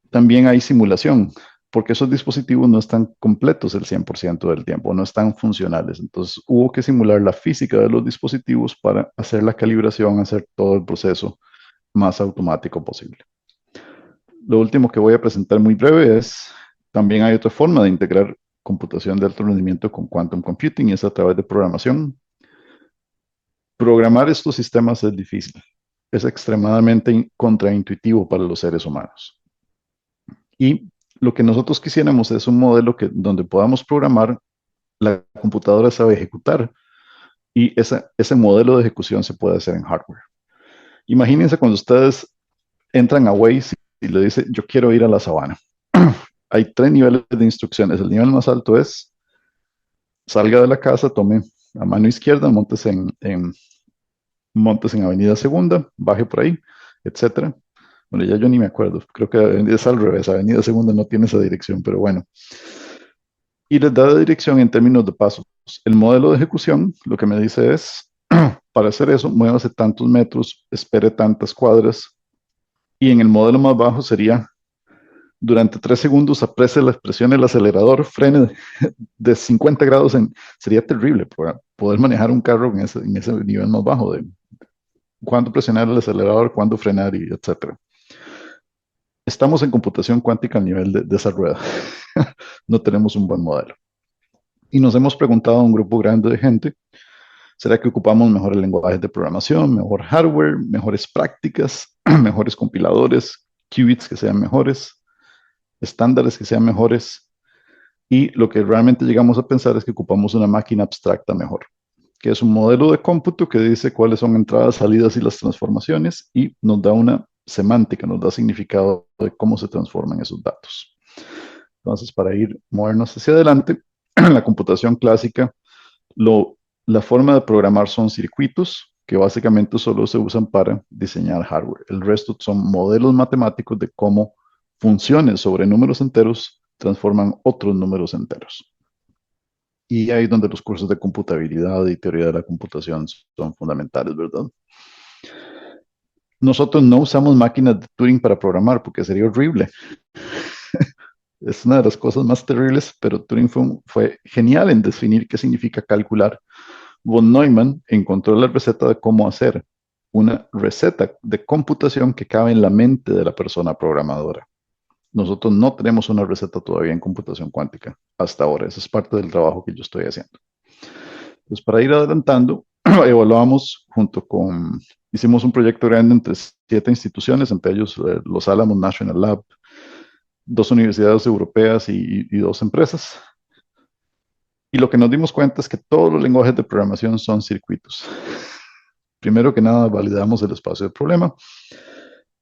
también hay simulación, porque esos dispositivos no están completos el 100% del tiempo, no están funcionales. Entonces hubo que simular la física de los dispositivos para hacer la calibración, hacer todo el proceso más automático posible. Lo último que voy a presentar muy breve es, también hay otra forma de integrar computación de alto rendimiento con quantum computing y es a través de programación. Programar estos sistemas es difícil, es extremadamente contraintuitivo para los seres humanos. Y lo que nosotros quisiéramos es un modelo donde podamos programar, la computadora sabe ejecutar y ese modelo de ejecución se puede hacer en hardware. Imagínense cuando ustedes entran a Waze y le dicen, yo quiero ir a la sabana. Hay 3 niveles de instrucciones. El nivel más alto es, salga de la casa, tome a mano izquierda, montes en Avenida Segunda, baje por ahí, etcétera. Bueno, ya yo ni me acuerdo, creo que es al revés, Avenida Segunda no tiene esa dirección, pero bueno. Y les da la dirección en términos de pasos. El modelo de ejecución lo que me dice es, para hacer eso, muévase tantos metros, espere tantas cuadras, y en el modelo más bajo sería, durante 3 segundos aprese la presión del acelerador, frene de 50 grados, sería terrible para poder manejar un carro en ese nivel más bajo de cuándo presionar el acelerador, cuándo frenar, y etcétera. Estamos en computación cuántica al nivel de esa rueda. No tenemos un buen modelo. Y nos hemos preguntado a un grupo grande de gente, ¿será que ocupamos mejores lenguajes de programación, mejor hardware, mejores prácticas, mejores compiladores, qubits que sean mejores, estándares que sean mejores? Y lo que realmente llegamos a pensar es que ocupamos una máquina abstracta mejor, que es un modelo de cómputo que dice cuáles son entradas, salidas y las transformaciones y nos da una semántica, nos da significado de cómo se transforman esos datos. Entonces, para movernos hacia adelante, en la computación clásica, la forma de programar son circuitos que básicamente solo se usan para diseñar hardware. El resto son modelos matemáticos de cómo funciones sobre números enteros transforman otros números enteros. Y ahí es donde los cursos de computabilidad y teoría de la computación son fundamentales, ¿verdad? Nosotros no usamos máquinas de Turing para programar porque sería horrible. Es una de las cosas más terribles, pero Turing fue genial en definir qué significa calcular. Von Neumann encontró la receta de cómo hacer una receta de computación que cabe en la mente de la persona programadora. Nosotros no tenemos una receta todavía en computación cuántica hasta ahora. Eso es parte del trabajo que yo estoy haciendo. Pues para ir adelantando, hicimos un proyecto grande entre 7 instituciones, entre ellos los Alamos National Lab, 2 universidades europeas y 2 empresas. Y lo que nos dimos cuenta es que todos los lenguajes de programación son circuitos. Primero que nada, validamos el espacio del problema.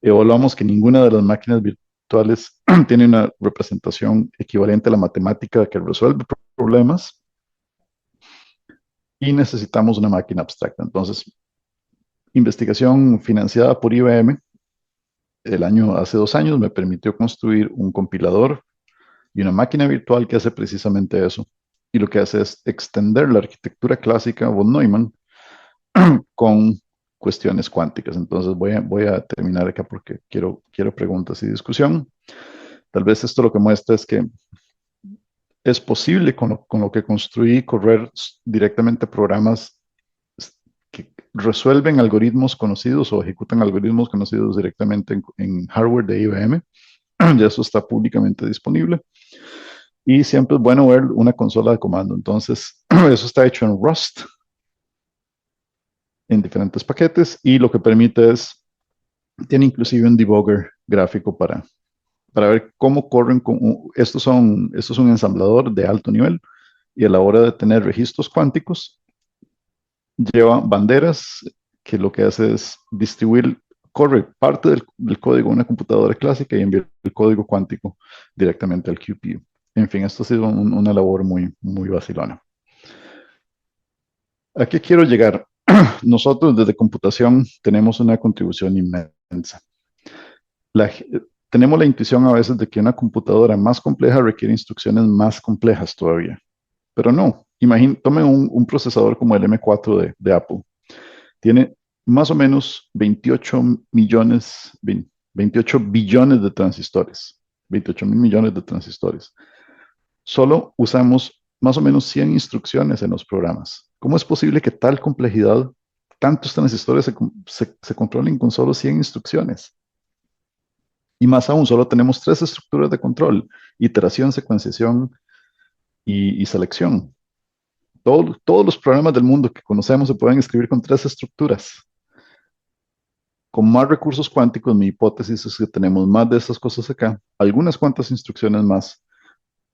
Evaluamos que ninguna de las máquinas virtuales tiene una representación equivalente a la matemática que resuelve problemas. Y necesitamos una máquina abstracta. Entonces, investigación financiada por IBM, hace 2 años, me permitió construir un compilador y una máquina virtual que hace precisamente eso. Y lo que hace es extender la arquitectura clásica von Neumann con cuestiones cuánticas. Entonces voy a terminar acá porque quiero preguntas y discusión. Tal vez esto lo que muestra es que es posible con lo que construí correr directamente programas que resuelven algoritmos conocidos o ejecutan algoritmos conocidos directamente en hardware de IBM. Ya eso está públicamente disponible. Y siempre es bueno ver una consola de comando. Entonces, eso está hecho en Rust, en diferentes paquetes, y lo que permite tiene inclusive un debugger gráfico para ver cómo corren. Esto es un ensamblador de alto nivel, y a la hora de tener registros cuánticos, lleva banderas que lo que hace es corre parte del código de una computadora clásica y envía el código cuántico directamente al QPU. En fin, esto ha sido una labor muy, muy vacilona. ¿A qué quiero llegar? Nosotros desde computación tenemos una contribución inmensa. la tenemos la intuición a veces de que una computadora más compleja requiere instrucciones más complejas todavía, pero no. Tomen un procesador como el M4 de Apple. Tiene más o menos 28 billones de transistores, 28 mil millones de transistores. Solo usamos más o menos 100 instrucciones en los programas. ¿Cómo es posible que tal complejidad, tantos transistores se controlen con solo 100 instrucciones? Y más aún, solo tenemos 3 estructuras de control: iteración, secuenciación y selección. Todos los programas del mundo que conocemos se pueden escribir con 3 estructuras. Con más recursos cuánticos, mi hipótesis es que tenemos más de estas cosas acá, algunas cuantas instrucciones más,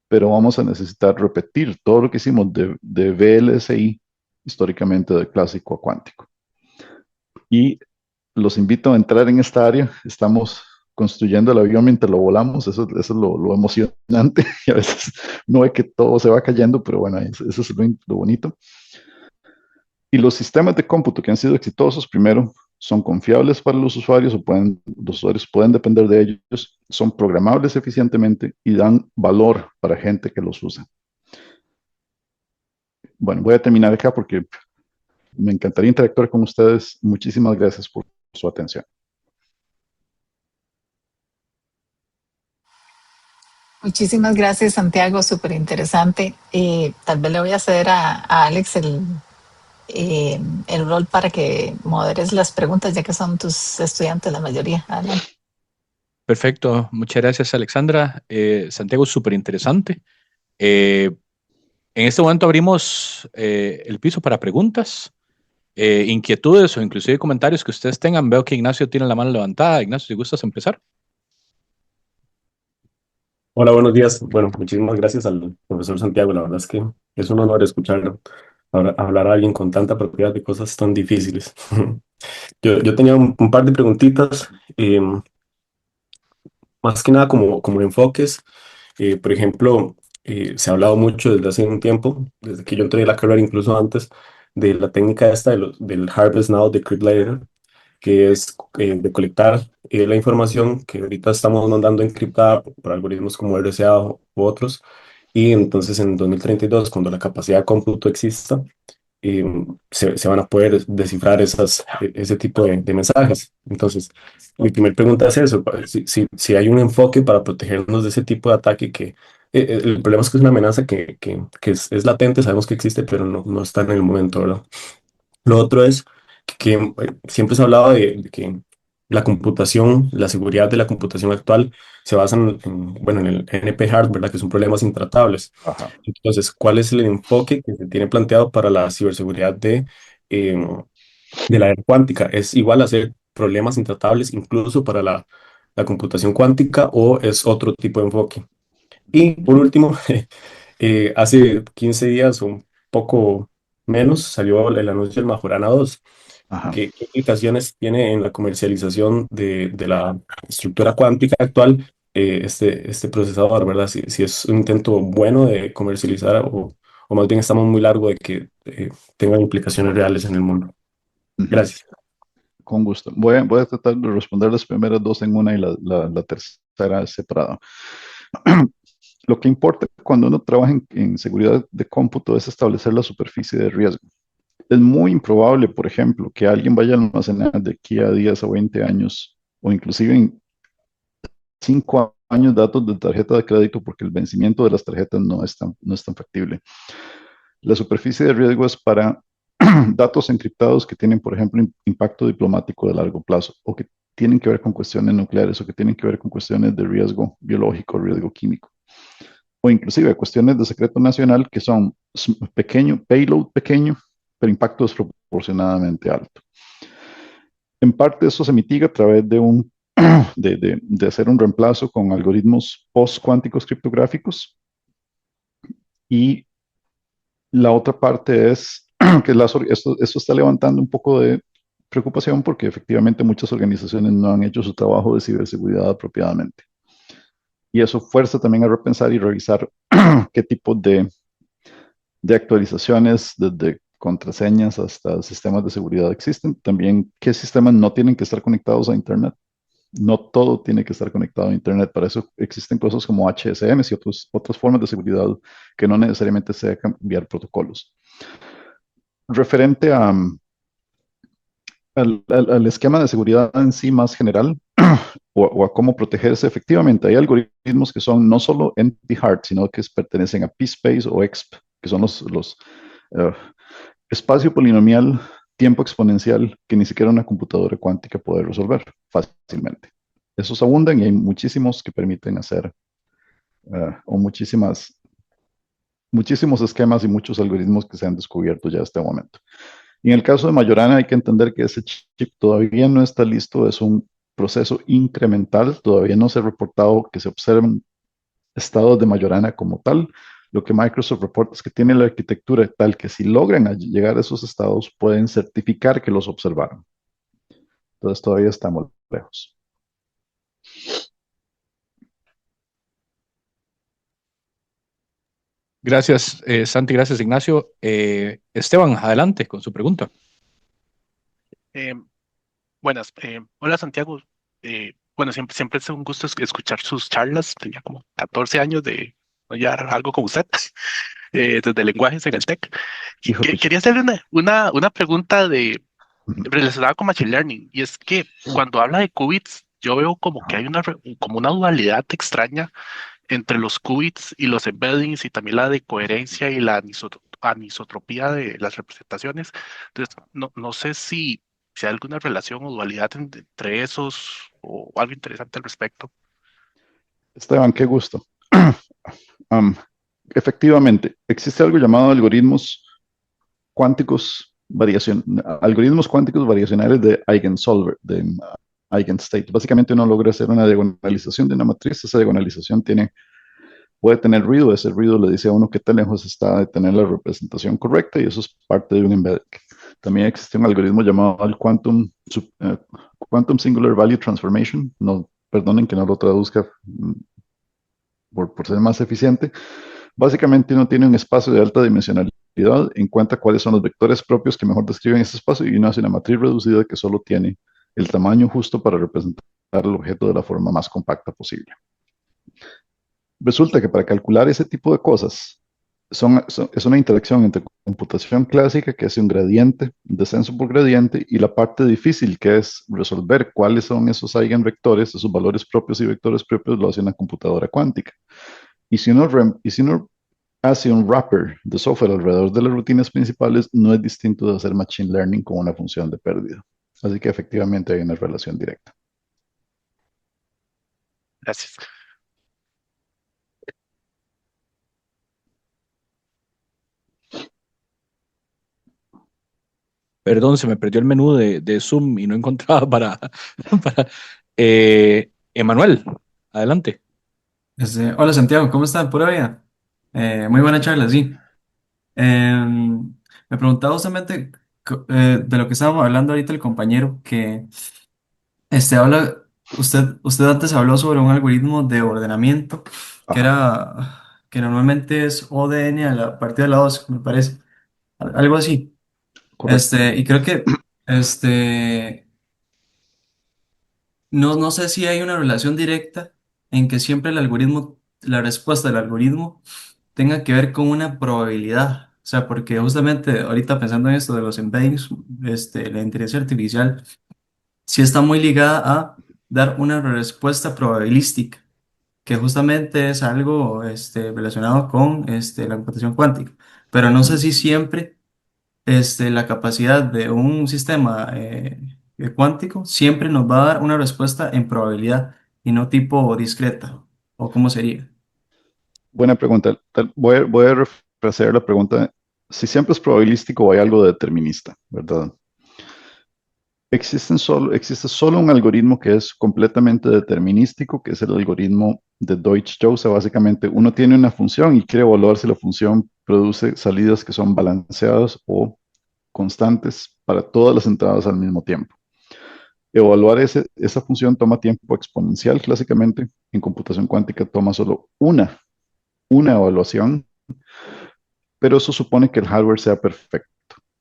pero vamos a necesitar repetir todo lo que hicimos de VLSI históricamente, de clásico a cuántico. Y los invito a entrar en esta área. Estamos construyendo el avión mientras lo volamos. Eso es lo emocionante. Y a veces no ve que todo se va cayendo, pero bueno, eso es lo bonito. Y los sistemas de cómputo que han sido exitosos, primero, son confiables para los usuarios, los usuarios pueden depender de ellos, son programables eficientemente y dan valor para gente que los usa. Bueno, voy a terminar acá porque me encantaría interactuar con ustedes. Muchísimas gracias por su atención. Muchísimas gracias, Santiago, súper interesante. Tal vez le voy a ceder a Alex el rol para que moderes las preguntas, ya que son tus estudiantes la mayoría. Adelante. Perfecto, muchas gracias Alexandra. Santiago, súper interesante. En este momento abrimos el piso para preguntas, inquietudes o inclusive comentarios que ustedes tengan. Veo que Ignacio tiene la mano levantada. Ignacio, si gustas empezar. Hola, buenos días. Bueno, muchísimas gracias al profesor Santiago. La verdad es que es un honor escucharlo hablar a alguien con tanta propiedad de cosas tan difíciles. Yo tenía un par de preguntitas, más que nada como enfoques. Por ejemplo, se ha hablado mucho desde hace un tiempo, desde que yo entré en la carrera, incluso antes, de la técnica esta del Harvest Now, Decrypt Later, que es de colectar la información que ahorita estamos mandando encriptada por algoritmos como RSA u otros, y entonces en 2032, cuando la capacidad de cómputo exista, eh, se van a poder descifrar ese tipo de mensajes. Entonces, mi primera pregunta es eso: si hay un enfoque para protegernos de ese tipo de ataque el problema es que es una amenaza que es latente, sabemos que existe, pero no está en el momento, ¿verdad? Lo otro es que siempre se ha hablado de que la computación, la seguridad de la computación actual se basa bueno, en el NP-hard, ¿verdad? Que son problemas intratables. Ajá. Entonces, ¿cuál es el enfoque que se tiene planteado para la ciberseguridad de la era cuántica? ¿Es igual hacer problemas intratables incluso para la computación cuántica o es otro tipo de enfoque? Y por último, hace 15 días o un poco menos salió el anuncio del Majorana 2. Ajá. ¿Qué implicaciones tiene en la comercialización de la estructura cuántica actual este procesador, ¿verdad? Si es un intento bueno de comercializar o más bien estamos muy largo de que tengan implicaciones reales en el mundo. Ujú. Gracias. Con gusto. Voy a tratar de responder las primeras dos en una y la tercera separada. Lo que importa cuando uno trabaja en seguridad de cómputo es establecer la superficie de riesgo. Es muy improbable, por ejemplo, que alguien vaya a almacenar de aquí a 10 o 20 años, o inclusive en 5 años, datos de tarjeta de crédito, porque el vencimiento de las tarjetas no es tan factible. La superficie de riesgo es para datos encriptados que tienen, por ejemplo, impacto diplomático de largo plazo, o que tienen que ver con cuestiones nucleares, o que tienen que ver con cuestiones de riesgo biológico, riesgo químico, o inclusive cuestiones de secreto nacional que son pequeño, payload pequeño, pero impacto desproporcionadamente alto. En parte eso se mitiga a través de hacer un reemplazo con algoritmos post-cuánticos criptográficos. Y la otra parte es que esto está levantando un poco de preocupación porque efectivamente muchas organizaciones no han hecho su trabajo de ciberseguridad apropiadamente. Y eso fuerza también a repensar y revisar qué tipo de actualizaciones, desde contraseñas hasta sistemas de seguridad existen. También qué sistemas no tienen que estar conectados a Internet. No todo tiene que estar conectado a Internet. Para eso existen cosas como HSM y otras formas de seguridad que no necesariamente sea cambiar protocolos. Referente al esquema de seguridad en sí más general, o a cómo protegerse, efectivamente, hay algoritmos que son no solo NP-hard, sino que pertenecen a PSpace o EXP, que son los eh, espacio polinomial, tiempo exponencial, que ni siquiera una computadora cuántica puede resolver fácilmente. Esos abundan y hay muchísimos que permiten hacer, o muchísimos esquemas y muchos algoritmos que se han descubierto ya hasta el momento. Y en el caso de Majorana hay que entender que ese chip todavía no está listo, es un proceso incremental, todavía no se ha reportado que se observen estados de Majorana como tal. Lo que Microsoft reporta es que tiene la arquitectura tal que si logran llegar a esos estados pueden certificar que los observaron. Entonces todavía estamos lejos. Gracias, Santi, gracias, Ignacio. Esteban, adelante con su pregunta. Eh, Buenas. Hola Santiago. Bueno, siempre es un gusto escuchar sus charlas. Tenía como 14 años de ya algo con usted, desde lenguajes en el TEC. Y Hijo de quería hacerle una pregunta relacionada con Machine Learning. Y es que cuando habla de qubits, yo veo como que hay como una dualidad extraña entre los qubits y los embeddings y también la de coherencia y la anisotropía de las representaciones. Entonces, no sé si hay alguna relación o dualidad entre esos o algo interesante al respecto. Esteban, qué gusto. Um, Efectivamente, existe algo llamado algoritmos cuánticos variacionales de eigensolver, de eigenstate. Básicamente uno logra hacer una diagonalización de una matriz, esa diagonalización puede tener ruido, ese ruido le dice a uno qué tan lejos está de tener la representación correcta y eso es parte de un embedding. También existe un algoritmo llamado el Quantum Singular Value Transformation. No, perdonen que no lo traduzca por ser más eficiente. Básicamente uno tiene un espacio de alta dimensionalidad, encuentra cuáles son los vectores propios que mejor describen ese espacio y uno hace una matriz reducida que solo tiene el tamaño justo para representar el objeto de la forma más compacta posible. Resulta que para calcular ese tipo de cosas es una interacción entre computación clásica que hace un gradiente, descenso por gradiente, y la parte difícil que es resolver cuáles son esos eigenvectores, esos valores propios y vectores propios, lo hace una computadora cuántica. Y si uno hace un wrapper de software alrededor de las rutinas principales, no es distinto de hacer machine learning con una función de pérdida. Así que efectivamente hay una relación directa. Gracias. Perdón, se me perdió el menú de Zoom y no encontraba para Emanuel, adelante. Hola Santiago, ¿cómo están? ¿Pura vida? Muy buena charla, sí. Me preguntaba justamente de lo que estábamos hablando ahorita el compañero, que usted antes habló sobre un algoritmo de ordenamiento Ajá, que normalmente es ODN a la partida de la 2, me parece, algo así. correcto. Y creo que este, no sé si hay una relación directa en que siempre la respuesta del algoritmo tenga que ver con una probabilidad. O sea, porque justamente ahorita pensando en esto de los embeddings, la inteligencia artificial sí está muy ligada a dar una respuesta probabilística, que justamente es algo relacionado con la computación cuántica. Pero no sé si siempre la capacidad de un sistema cuántico siempre nos va a dar una respuesta en probabilidad y no tipo discreta. ¿O cómo sería? Buena pregunta. Voy a refrasear la pregunta. Si siempre es probabilístico o hay algo de determinista, ¿verdad? Existe solo un algoritmo que es completamente determinístico, que es el algoritmo de Deutsch-Jozsa. Básicamente, uno tiene una función y quiere evaluar si la función produce salidas que son balanceadas o constantes para todas las entradas al mismo tiempo. Evaluar esa función toma tiempo exponencial, clásicamente. En computación cuántica toma solo una evaluación, pero eso supone que el hardware sea perfecto.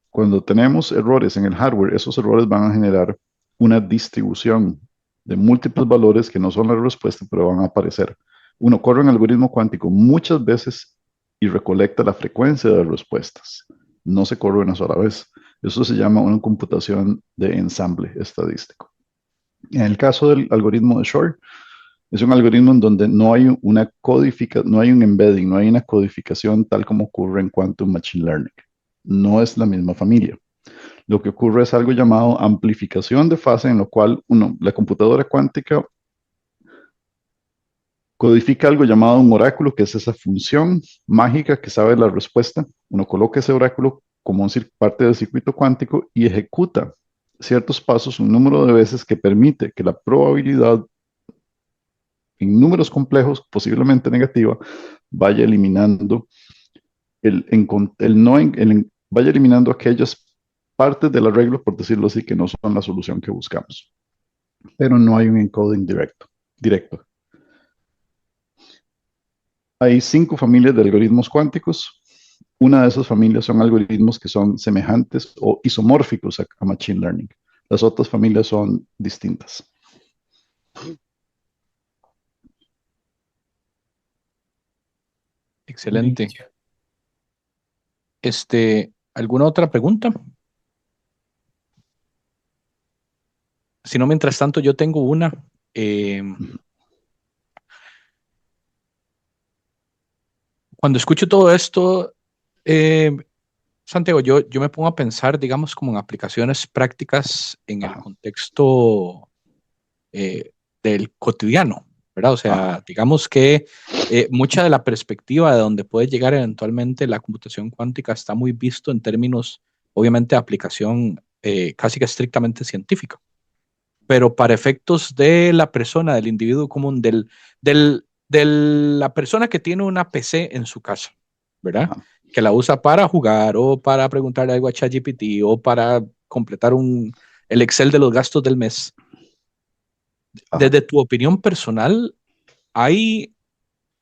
Cuando tenemos errores en el hardware, esos errores van a generar una distribución de múltiples valores que no son la respuesta, pero van a aparecer. Uno corre un algoritmo cuántico muchas veces y recolecta la frecuencia de las respuestas. No se corre una sola vez. Eso se llama una computación de ensamble estadístico. En el caso del algoritmo de Shor, es un algoritmo en donde no hay una codificación, no hay un embedding, no hay una codificación tal como ocurre en Quantum Machine Learning. No es la misma familia. Lo que ocurre es algo llamado amplificación de fase, en lo cual la computadora cuántica codifica algo llamado un oráculo, que es esa función mágica que sabe la respuesta. Uno coloca ese oráculo como parte del circuito cuántico y ejecuta ciertos pasos un número de veces que permite que la probabilidad en números complejos, posiblemente negativa, vaya eliminando vaya eliminando aquellas partes del arreglo, por decirlo así, que no son la solución que buscamos. Pero no hay un encoding directo. Hay 5 familias de algoritmos cuánticos. Una de esas familias son algoritmos que son semejantes o isomórficos a Machine Learning. Las otras familias son distintas. Excelente. ¿Alguna otra pregunta? Si no, mientras tanto, yo tengo una. Cuando escucho todo esto, Santiago, yo me pongo a pensar, digamos, como en aplicaciones prácticas en el contexto del cotidiano, ¿verdad? O sea, digamos que mucha de la perspectiva de donde puede llegar eventualmente la computación cuántica está muy visto en términos, obviamente, de aplicación casi que estrictamente científica. Pero para efectos de la persona, del individuo común, de la persona que tiene una PC en su casa, ¿verdad? Que la usa para jugar o para preguntarle algo a ChatGPT o para completar el Excel de los gastos del mes. Desde tu opinión personal,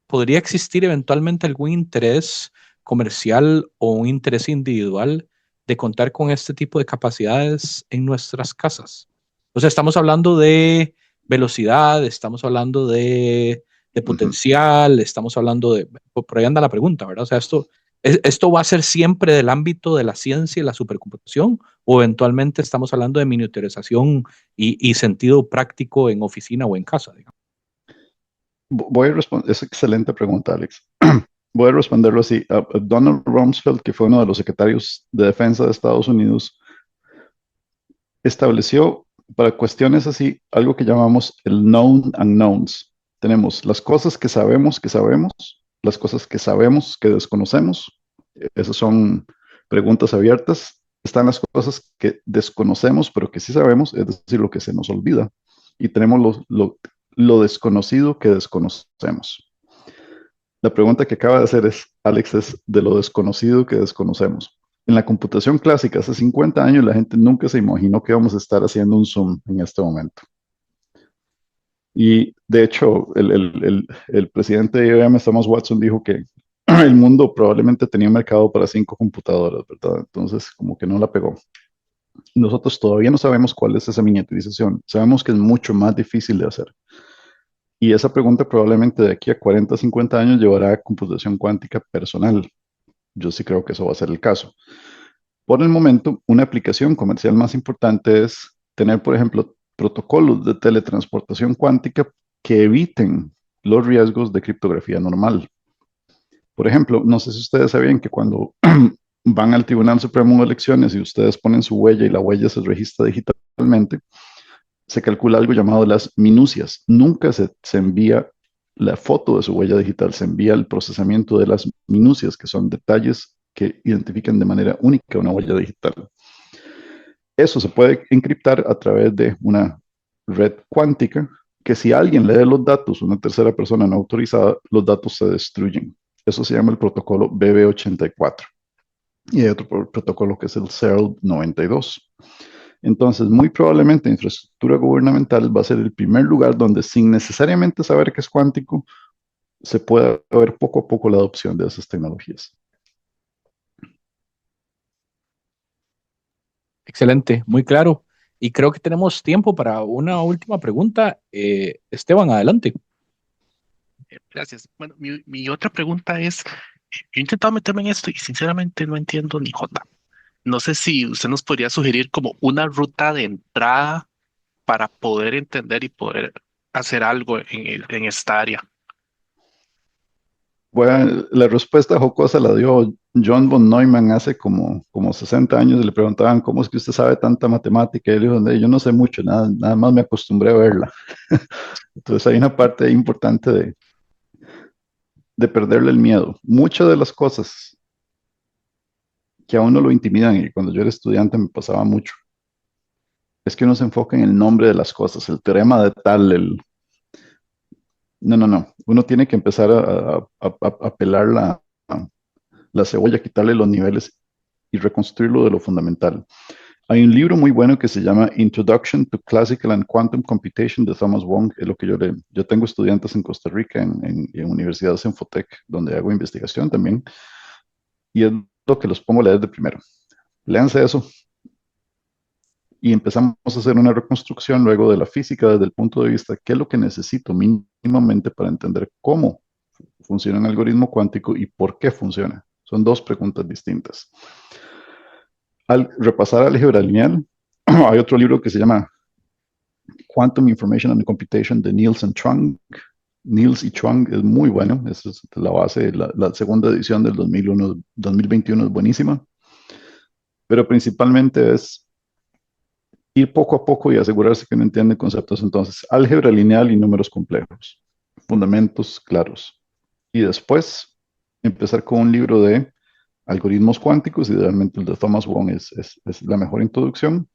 ¿podría existir eventualmente algún interés comercial o un interés individual de contar con este tipo de capacidades en nuestras casas? O sea, estamos hablando de velocidad, estamos hablando de potencial, estamos hablando por ahí anda la pregunta, ¿verdad? O sea, ¿esto va a ser siempre del ámbito de la ciencia y la supercomputación o eventualmente estamos hablando de miniaturización y sentido práctico en oficina o en casa, digamos? Voy a responder, es excelente pregunta, Alex. Voy a responderlo así. Donald Rumsfeld, que fue uno de los secretarios de defensa de Estados Unidos, estableció para cuestiones así algo que llamamos el known unknowns. Tenemos las cosas que sabemos, las cosas que sabemos que desconocemos. Esas son preguntas abiertas. Están las cosas que desconocemos, pero que sí sabemos, es decir, lo que se nos olvida. Y tenemos lo desconocido que desconocemos. La pregunta que acaba de hacer Alex, es de lo desconocido que desconocemos. En la computación clásica, hace 50 años, la gente nunca se imaginó que íbamos a estar haciendo un Zoom en este momento. Y de hecho, el presidente de IBM, Thomas Watson, dijo que el mundo probablemente tenía mercado para 5 computadoras, ¿verdad? Entonces, como que no la pegó. Nosotros todavía no sabemos cuál es esa miniaturización. Sabemos que es mucho más difícil de hacer. Y esa pregunta probablemente de aquí a 40, 50 años llevará a computación cuántica personal. Yo sí creo que eso va a ser el caso. Por el momento, una aplicación comercial más importante es tener, por ejemplo, protocolos de teletransportación cuántica que eviten los riesgos de criptografía normal. Por ejemplo, no sé si ustedes sabían que cuando van al Tribunal Supremo de Elecciones y ustedes ponen su huella y la huella se registra digitalmente, se calcula algo llamado las minucias. Nunca se envía la foto de su huella digital, se envía el procesamiento de las minucias, que son detalles que identifican de manera única una huella digital. Eso se puede encriptar a través de una red cuántica, que si alguien lee los datos, una tercera persona no autorizada, los datos se destruyen. Eso se llama el protocolo BB84. Y hay otro protocolo que es el CERL 92. Entonces, muy probablemente infraestructura gubernamental va a ser el primer lugar donde, sin necesariamente saber que es cuántico, se puede ver poco a poco la adopción de esas tecnologías. Excelente, muy claro. y creo que tenemos tiempo para una última pregunta. Esteban, adelante. Gracias. Bueno, mi otra pregunta es, yo he intentado meterme en esto y sinceramente no entiendo ni jota. No sé si usted nos podría sugerir como una ruta de entrada para poder entender y poder hacer algo en esta área. Bueno, la respuesta jocosa la dio John von Neumann hace como 60 años. Le preguntaban, ¿cómo es que usted sabe tanta matemática? Y él dijo, yo no sé mucho, nada más me acostumbré a verla. Entonces hay una parte importante de perderle el miedo. Muchas de las cosas que a uno lo intimidan, y cuando yo era estudiante me pasaba mucho, es que uno se enfoca en el nombre de las cosas, el teorema de tal, No, no, no. Uno tiene que empezar a pelar la cebolla, quitarle los niveles y reconstruirlo de lo fundamental. Hay un libro muy bueno que se llama Introduction to Classical and Quantum Computation de Thomas Wong. Es lo que yo tengo estudiantes en Costa Rica, en universidades en Fotec, donde hago investigación también, y es lo que los pongo a leer de primero. Léanse eso y empezamos a hacer una reconstrucción luego de la física desde el punto de vista, ¿qué es lo que necesito mínimamente para entender cómo funciona un algoritmo cuántico y por qué funciona? Son dos preguntas distintas. Al repasar álgebra lineal, hay otro libro que se llama Quantum Information and Computation de Niels and Chuang. Niels y Chuang es muy bueno, esa es la base, la segunda edición del 2021 es buenísima, pero principalmente es ir poco a poco y asegurarse que uno entiende conceptos. Entonces, álgebra lineal y números complejos, fundamentos claros. Y después empezar con un libro de algoritmos cuánticos, idealmente el de Thomas Wong es la mejor introducción.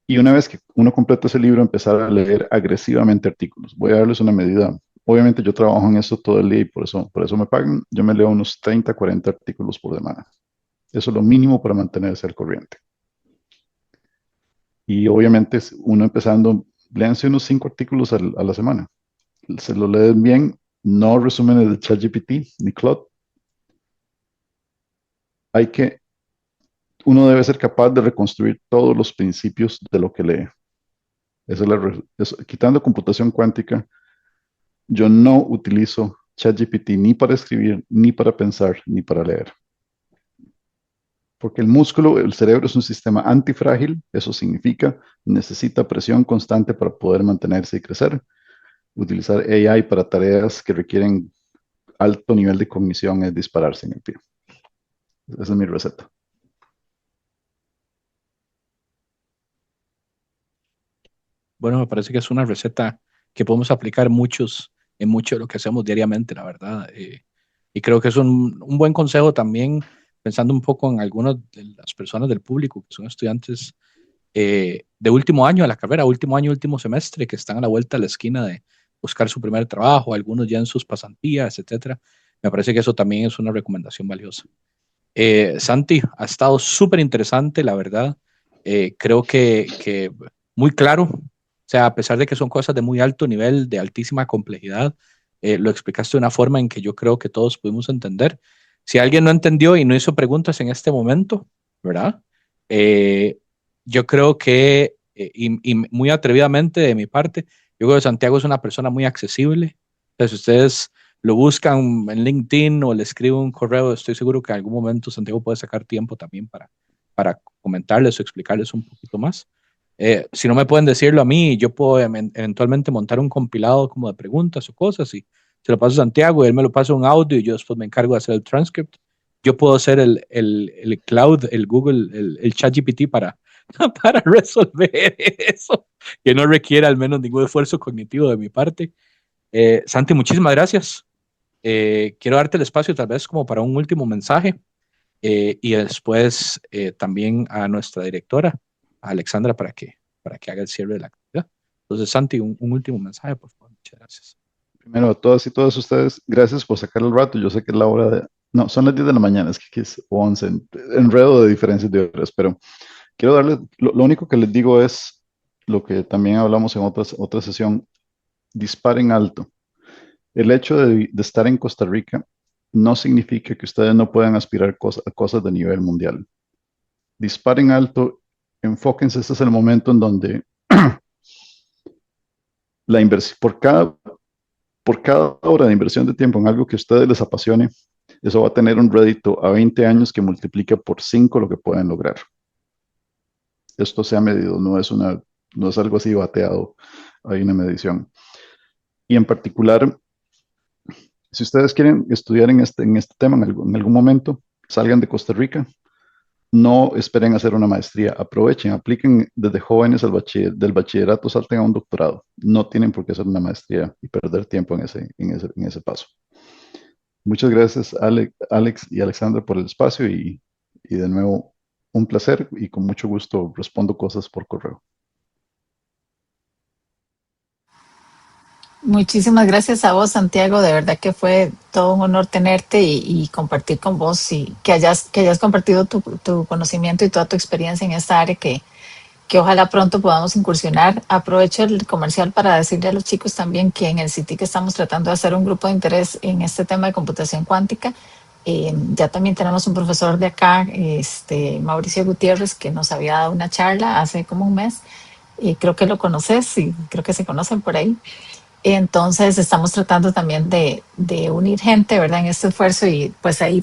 Y una vez que uno completa ese libro, empezar a leer agresivamente artículos. Voy a darles una medida. Obviamente yo trabajo en eso todo el día y por eso me pagan. Yo me leo unos 30, 40 artículos por semana. Eso es lo mínimo para mantenerse al corriente. Y obviamente uno empezando, léanse unos 5 artículos a la semana. Se lo leen bien, no resúmenes de ChatGPT ni Claude. Uno debe ser capaz de reconstruir todos los principios de lo que lee. Quitando computación cuántica, yo no utilizo ChatGPT ni para escribir, ni para pensar, ni para leer. Porque el cerebro es un sistema antifrágil, eso significa necesita presión constante para poder mantenerse y crecer. Utilizar AI para tareas que requieren alto nivel de cognición es dispararse en el pie. Esa es mi receta. Bueno, me parece que es una receta que podemos aplicar en mucho de lo que hacemos diariamente, la verdad. Y creo que es un buen consejo también, pensando un poco en algunas de las personas del público que son estudiantes de último año de la carrera, último año, último semestre, que están a la vuelta de la esquina de buscar su primer trabajo, algunos ya en sus pasantías, etcétera. Me parece que eso también es una recomendación valiosa. Santi, ha estado súper interesante, la verdad. Creo que muy claro, o sea, a pesar de que son cosas de muy alto nivel, de altísima complejidad, lo explicaste de una forma en que yo creo que todos pudimos entender. Si alguien no entendió y no hizo preguntas en este momento, ¿verdad? Eh, yo creo que, y muy atrevidamente de mi parte, yo creo que Santiago es una persona muy accesible. Entonces, ustedes lo buscan en LinkedIn o le escriben un correo, estoy seguro que en algún momento Santiago puede sacar tiempo también para comentarles o explicarles un poquito más. Si no me pueden decirlo a mí, yo puedo eventualmente montar un compilado como de preguntas o cosas y se lo paso a Santiago y él me lo pasa un audio y yo después me encargo de hacer el transcript. Yo puedo hacer el cloud, el Google, el ChatGPT para resolver eso, que no requiere al menos ningún esfuerzo cognitivo de mi parte. Santi, muchísimas gracias. Quiero darte el espacio tal vez como para un último mensaje y después también a nuestra directora, a Alexandra, para que haga el cierre de la actividad. Entonces, Santi, un último mensaje, por favor. Muchas gracias. Primero, a todas y todos ustedes, gracias por sacar el rato. Yo sé que es la hora de... No, son las 10 de la mañana, es que aquí es 11, enredo de diferencias de horas, pero quiero darles, lo único que les digo es lo que también hablamos en otra sesión, disparen alto. El hecho de estar en Costa Rica no significa que ustedes no puedan aspirar a cosas de nivel mundial. Disparen alto enfóquense, este es el momento en donde la inversión, por cada hora de inversión de tiempo en algo que a ustedes les apasione, eso va a tener un rédito a 20 años que multiplica por 5 lo que pueden lograr. Esto se ha medido, no es algo así bateado, hay una medición. Y en particular, si ustedes quieren estudiar en este tema en algún momento, salgan de Costa Rica, no esperen hacer una maestría, aprovechen, apliquen desde jóvenes del bachillerato, salten a un doctorado. No tienen por qué hacer una maestría y perder tiempo en ese paso. Muchas gracias, Alex y Alexandra, por el espacio y de nuevo un placer y con mucho gusto respondo cosas por correo. Muchísimas gracias a vos, Santiago. De verdad que fue todo un honor tenerte y compartir con vos y que hayas compartido tu conocimiento y toda tu experiencia en esta área que ojalá pronto podamos incursionar. Aprovecho el comercial para decirle a los chicos también que en el CITIC estamos tratando de hacer un grupo de interés en este tema de computación cuántica. Ya también tenemos un profesor de acá, Mauricio Gutiérrez, que nos había dado una charla hace como un mes. Creo que lo conoces y creo que se conocen por ahí. Entonces estamos tratando también de unir gente, ¿verdad? En este esfuerzo y pues ahí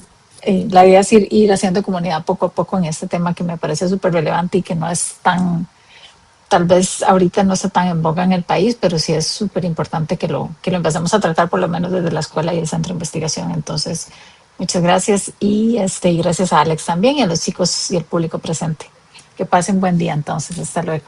la idea es ir haciendo comunidad poco a poco en este tema que me parece súper relevante y que no es tan, tal vez ahorita no está tan en boga en el país, pero sí es súper importante que lo empecemos a tratar por lo menos desde la escuela y el centro de investigación. Entonces, muchas gracias y gracias a Alex también y a los chicos y el público presente. Que pasen buen día entonces. Hasta luego.